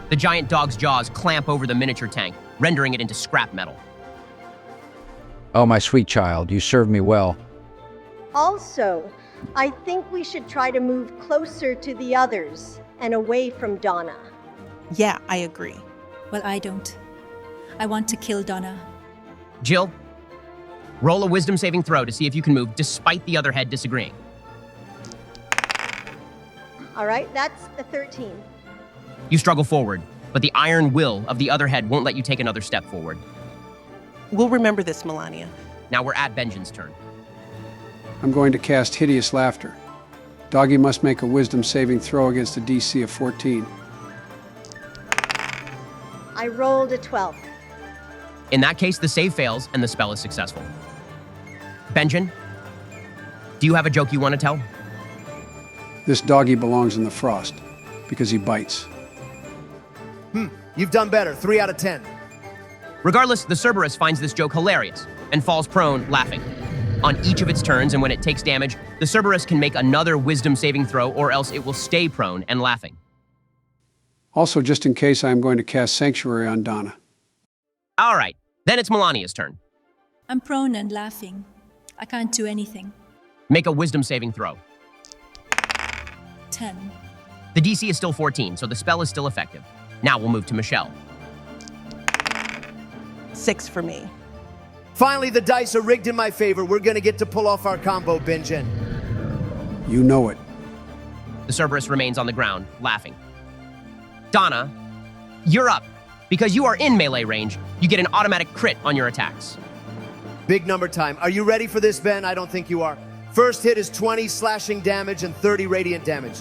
S2: The giant dog's jaws clamp over the miniature tank, rendering it into scrap metal.
S5: Oh, my sweet child, you served me well.
S13: Also, I think we should try to move closer to the others and away from Donna.
S12: Yeah, I agree.
S11: Well, I don't. I want to kill Donna.
S2: Jill, roll a wisdom saving throw to see if you can move despite the other head disagreeing.
S13: All right, that's a 13.
S2: You struggle forward, but the iron will of the other head won't let you take another step forward.
S12: We'll remember this, Melania.
S2: Now we're at Benjamin's turn.
S3: I'm going to cast Hideous Laughter. Doggy must make a wisdom saving throw against a DC of 14.
S13: I rolled a 12.
S2: In that case, the save fails and the spell is successful. Benjamin, do you have a joke you want to tell?
S3: This doggy belongs in the frost because he bites.
S4: You've done better. 3 out of 10.
S2: Regardless, the Cerberus finds this joke hilarious and falls prone, laughing. On each of its turns, and when it takes damage, the Cerberus can make another wisdom saving throw, or else it will stay prone and laughing.
S3: Also, just in case, I am going to cast Sanctuary on Donna.
S2: All right, then it's Melania's turn.
S11: I'm prone and laughing. I can't do anything.
S2: Make a wisdom saving throw.
S11: 10.
S2: The DC is still 14, so the spell is still effective. Now we'll move to Michelle.
S12: 6 for me.
S4: Finally, the dice are rigged in my favor. We're going to get to pull off our combo, Benjen.
S3: You know it.
S2: The Cerberus remains on the ground, laughing. Donna, you're up. Because you are in melee range, you get an automatic crit on your attacks.
S4: Big number time. Are you ready for this, Ben? I don't think you are. First hit is 20 slashing damage and 30 radiant damage.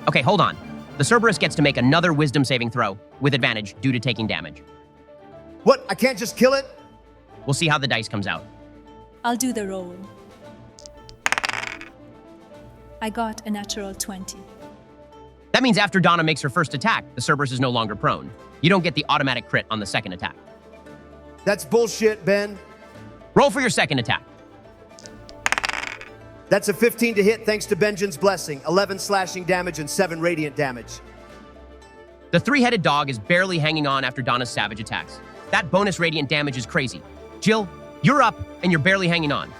S2: Okay, hold on. The Cerberus gets to make another wisdom saving throw with advantage due to taking damage.
S4: What? I can't just kill it?
S2: We'll see how the dice comes out.
S11: I'll do the roll. I got a natural 20.
S2: That means after Donna makes her first attack, the Cerberus is no longer prone. You don't get the automatic crit on the second attack.
S4: That's bullshit, Ben.
S2: Roll for your second attack.
S4: That's a 15 to hit thanks to Benjen's blessing. 11 slashing damage and 7 radiant damage.
S2: The three-headed dog is barely hanging on after Donna's savage attacks. That bonus radiant damage is crazy. Jill, you're up and you're barely hanging on.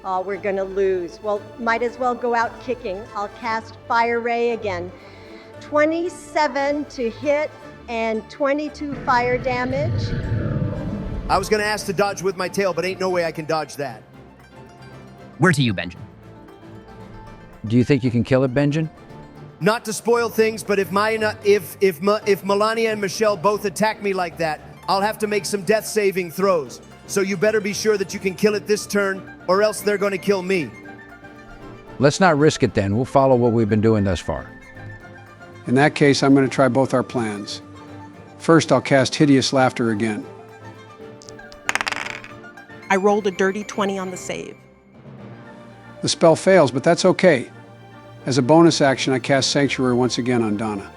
S13: Oh, we're gonna lose. Well, might as well go out kicking. I'll cast Fire Ray again. 27 to hit and 22 fire damage.
S4: I was gonna ask to dodge with my tail, but ain't no way I can dodge that.
S2: We're to you, Benjen.
S5: Do you think you can kill it, Benjen?
S4: Not to spoil things, but if Melania and Michelle both attack me like that, I'll have to make some death saving throws. So you better be sure that you can kill it this turn, or else they're going to kill me.
S5: Let's not risk it then. We'll follow what we've been doing thus far.
S3: In that case, I'm going to try both our plans. First, I'll cast Hideous Laughter again.
S12: I rolled a dirty 20 on the save.
S3: The spell fails, but that's okay. As a bonus action, I cast Sanctuary once again on Donna.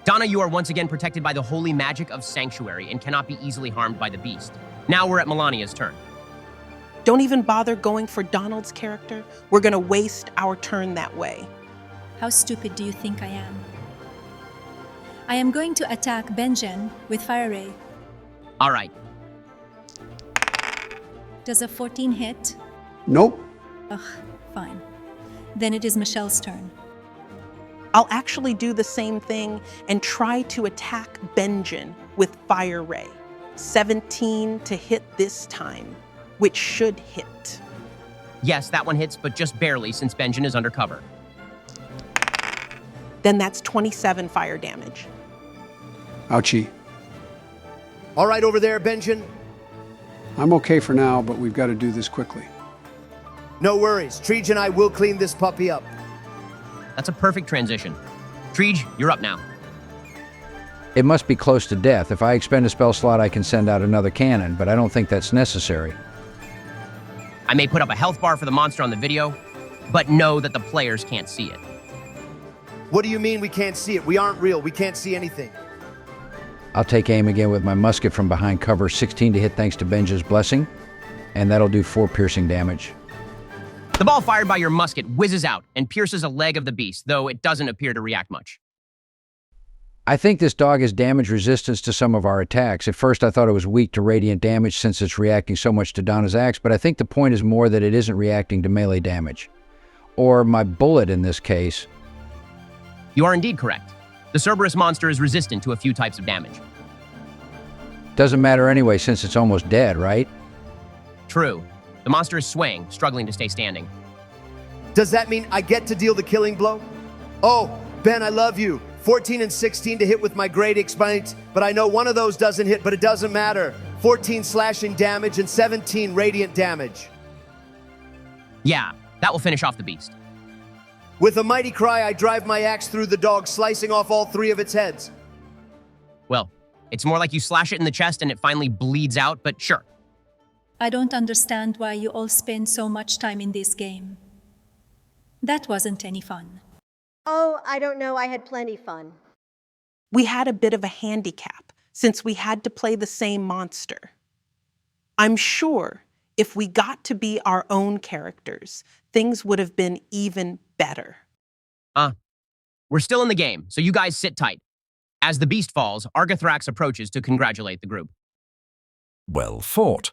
S2: Donna, you are once again protected by the holy magic of Sanctuary and cannot be easily harmed by the beast. Now we're at Melania's turn.
S12: Don't even bother going for Donald's character. We're going to waste our turn that way.
S11: How stupid do you think I am? I am going to attack Benjen with Fire Ray.
S2: All right.
S11: Does a 14 hit?
S3: Nope.
S11: Ugh, fine. Then it is Michelle's turn.
S12: I'll actually do the same thing and try to attack Benjen with Fire Ray. 17 to hit this time, which should hit.
S2: Yes, that one hits, but just barely since Benjen is undercover.
S12: Then that's 27 fire damage.
S3: Ouchie.
S4: All right over there, Benjen.
S3: I'm okay for now, but we've got to do this quickly.
S4: No worries. Treej and I will clean this puppy up.
S2: That's a perfect transition. Treej, you're up now.
S5: It must be close to death. If I expend a spell slot, I can send out another cannon, but I don't think that's necessary.
S2: I may put up a health bar for the monster on the video, but know that the players can't see it.
S4: What do you mean we can't see it? We aren't real. We can't see anything.
S5: I'll take aim again with my musket from behind cover. 16 to hit thanks to Benja's blessing, and that'll do 4 piercing damage.
S2: The ball fired by your musket whizzes out and pierces a leg of the beast, though it doesn't appear to react much.
S5: I think this dog has damage resistance to some of our attacks. At first I thought it was weak to radiant damage since it's reacting so much to Donna's axe, but I think the point is more that it isn't reacting to melee damage. Or my bullet in this case.
S2: You are indeed correct. The Cerberus monster is resistant to a few types of damage.
S5: Doesn't matter anyway since it's almost dead, right?
S2: True. The monster is swaying, struggling to stay standing.
S4: Does that mean I get to deal the killing blow? Oh, Ben, I love you. 14 and 16 to hit with my great explains, but I know one of those doesn't hit, but it doesn't matter. 14 slashing damage and 17 radiant damage.
S2: Yeah, that will finish off the beast.
S4: With a mighty cry, I drive my axe through the dog, slicing off all 3 of its heads.
S2: Well, it's more like you slash it in the chest and it finally bleeds out, but sure.
S11: I don't understand why you all spend so much time in this game. That wasn't any fun.
S13: Oh, I don't know. I had plenty fun.
S12: We had a bit of a handicap since we had to play the same monster. I'm sure if we got to be our own characters, things would have been even better.
S2: We're still in the game, so you guys sit tight. As the beast falls, Argothrax approaches to congratulate the group.
S7: Well fought.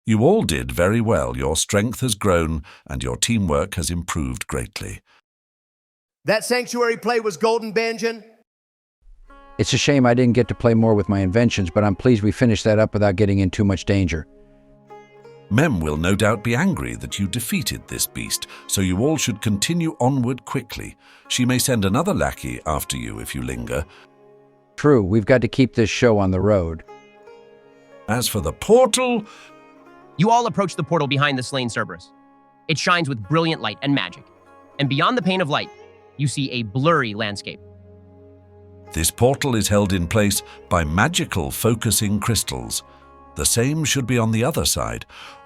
S7: You all did very well. Your strength has grown and your teamwork has improved greatly.
S4: That sanctuary play was golden, Banjan.
S5: It's a shame I didn't get to play more with my inventions, but I'm pleased we finished that up without getting in too much danger.
S7: Mem will no doubt be angry that you defeated this beast, so you all should continue onward quickly. She may send another lackey after you if you linger.
S5: True, we've got to keep this show on the road.
S7: As for the portal...
S2: You all approach the portal behind the slain Cerberus. It shines with brilliant light and magic, and beyond the pane of light, you see a blurry landscape.
S7: This portal is held in place by magical focusing crystals. The same should be on the other side.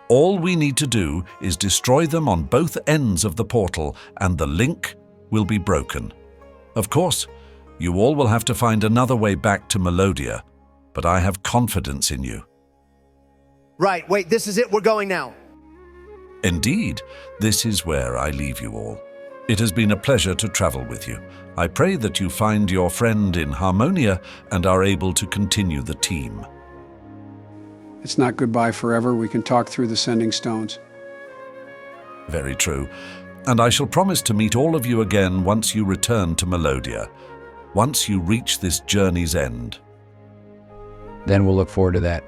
S7: All we need to do is destroy them on both ends of the portal, and the link will be broken. Of course, you all will have to find another way back to Melodia, but I have confidence in you.
S4: Right, wait, this is it. We're going now.
S7: Indeed, this is where I leave you all. It has been a pleasure to travel with you. I pray that you find your friend in Harmonia and are able to continue the team.
S3: It's not goodbye forever. We can talk through the sending stones.
S7: Very true. And I shall promise to meet all of you again once you return to Melodia, once you reach this journey's end.
S5: Then we'll look forward to that.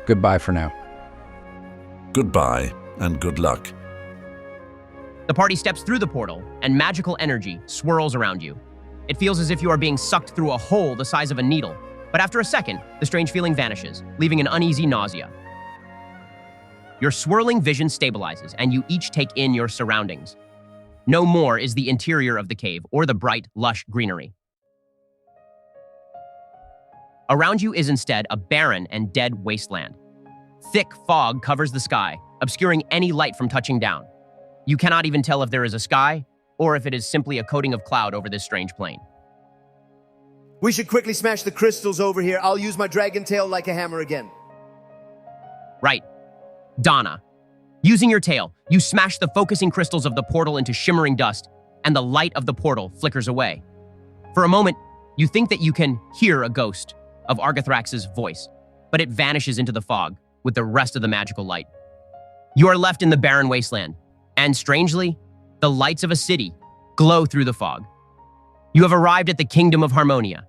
S5: Goodbye for now.
S7: Goodbye and good luck.
S2: The party steps through the portal, and magical energy swirls around you. It feels as if you are being sucked through a hole the size of a needle, but after a second, the strange feeling vanishes, leaving an uneasy nausea. Your swirling vision stabilizes, and you each take in your surroundings. No more is the interior of the cave or the bright, lush greenery. Around you is instead a barren and dead wasteland. Thick fog covers the sky, obscuring any light from touching down. You cannot even tell if there is a sky or if it is simply a coating of cloud over this strange plain.
S4: We should quickly smash the crystals over here. I'll use my dragon tail like a hammer again.
S2: Right. Donna. Using your tail, you smash the focusing crystals of the portal into shimmering dust, and the light of the portal flickers away. For a moment, you think that you can hear a ghost of Argothrax's voice, but it vanishes into the fog with the rest of the magical light. You are left in the barren wasteland, and strangely, the lights of a city glow through the fog. You have arrived at the Kingdom of Harmonia.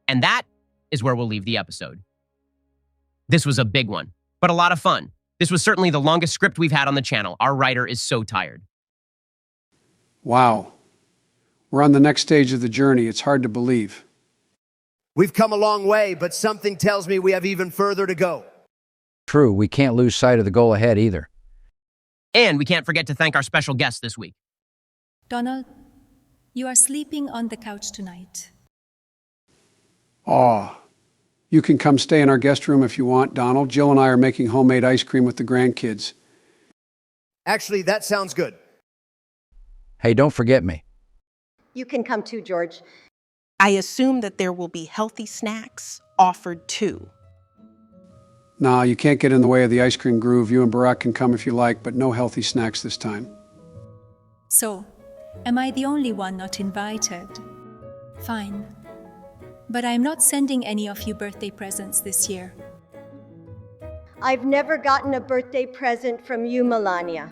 S2: And that is where we'll leave the episode. This was a big one, but a lot of fun. This was certainly the longest script we've had on the channel. Our writer is so tired.
S3: Wow. We're on the next stage of the journey. It's hard to believe.
S4: We've come a long way, but something tells me we have even further to go.
S5: True, we can't lose sight of the goal ahead either.
S2: And we can't forget to thank our special guests this week.
S11: Donald, you are sleeping on the couch tonight.
S3: Aw. You can come stay in our guest room if you want, Donald. Jill and I are making homemade ice cream with the grandkids.
S4: Actually, that sounds good.
S5: Hey, don't forget me.
S13: You can come too, George.
S12: I assume that there will be healthy snacks offered too.
S3: Nah, you can't get in the way of the ice cream groove. You and Barack can come if you like, but no healthy snacks this time.
S11: So, am I the only one not invited? Fine. But I'm not sending any of you birthday presents this year.
S13: I've never gotten a birthday present from you, Melania.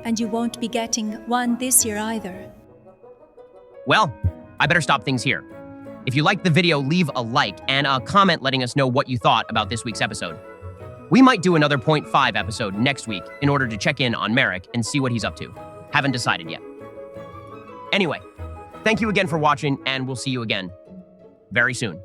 S11: And you won't be getting one this year either.
S2: Well, I better stop things here. If you liked the video, leave a like and a comment letting us know what you thought about this week's episode. We might do another Point 5 episode next week in order to check in on Merrick and see what he's up to. Haven't decided yet. Anyway, thank you again for watching, and we'll see you again very soon.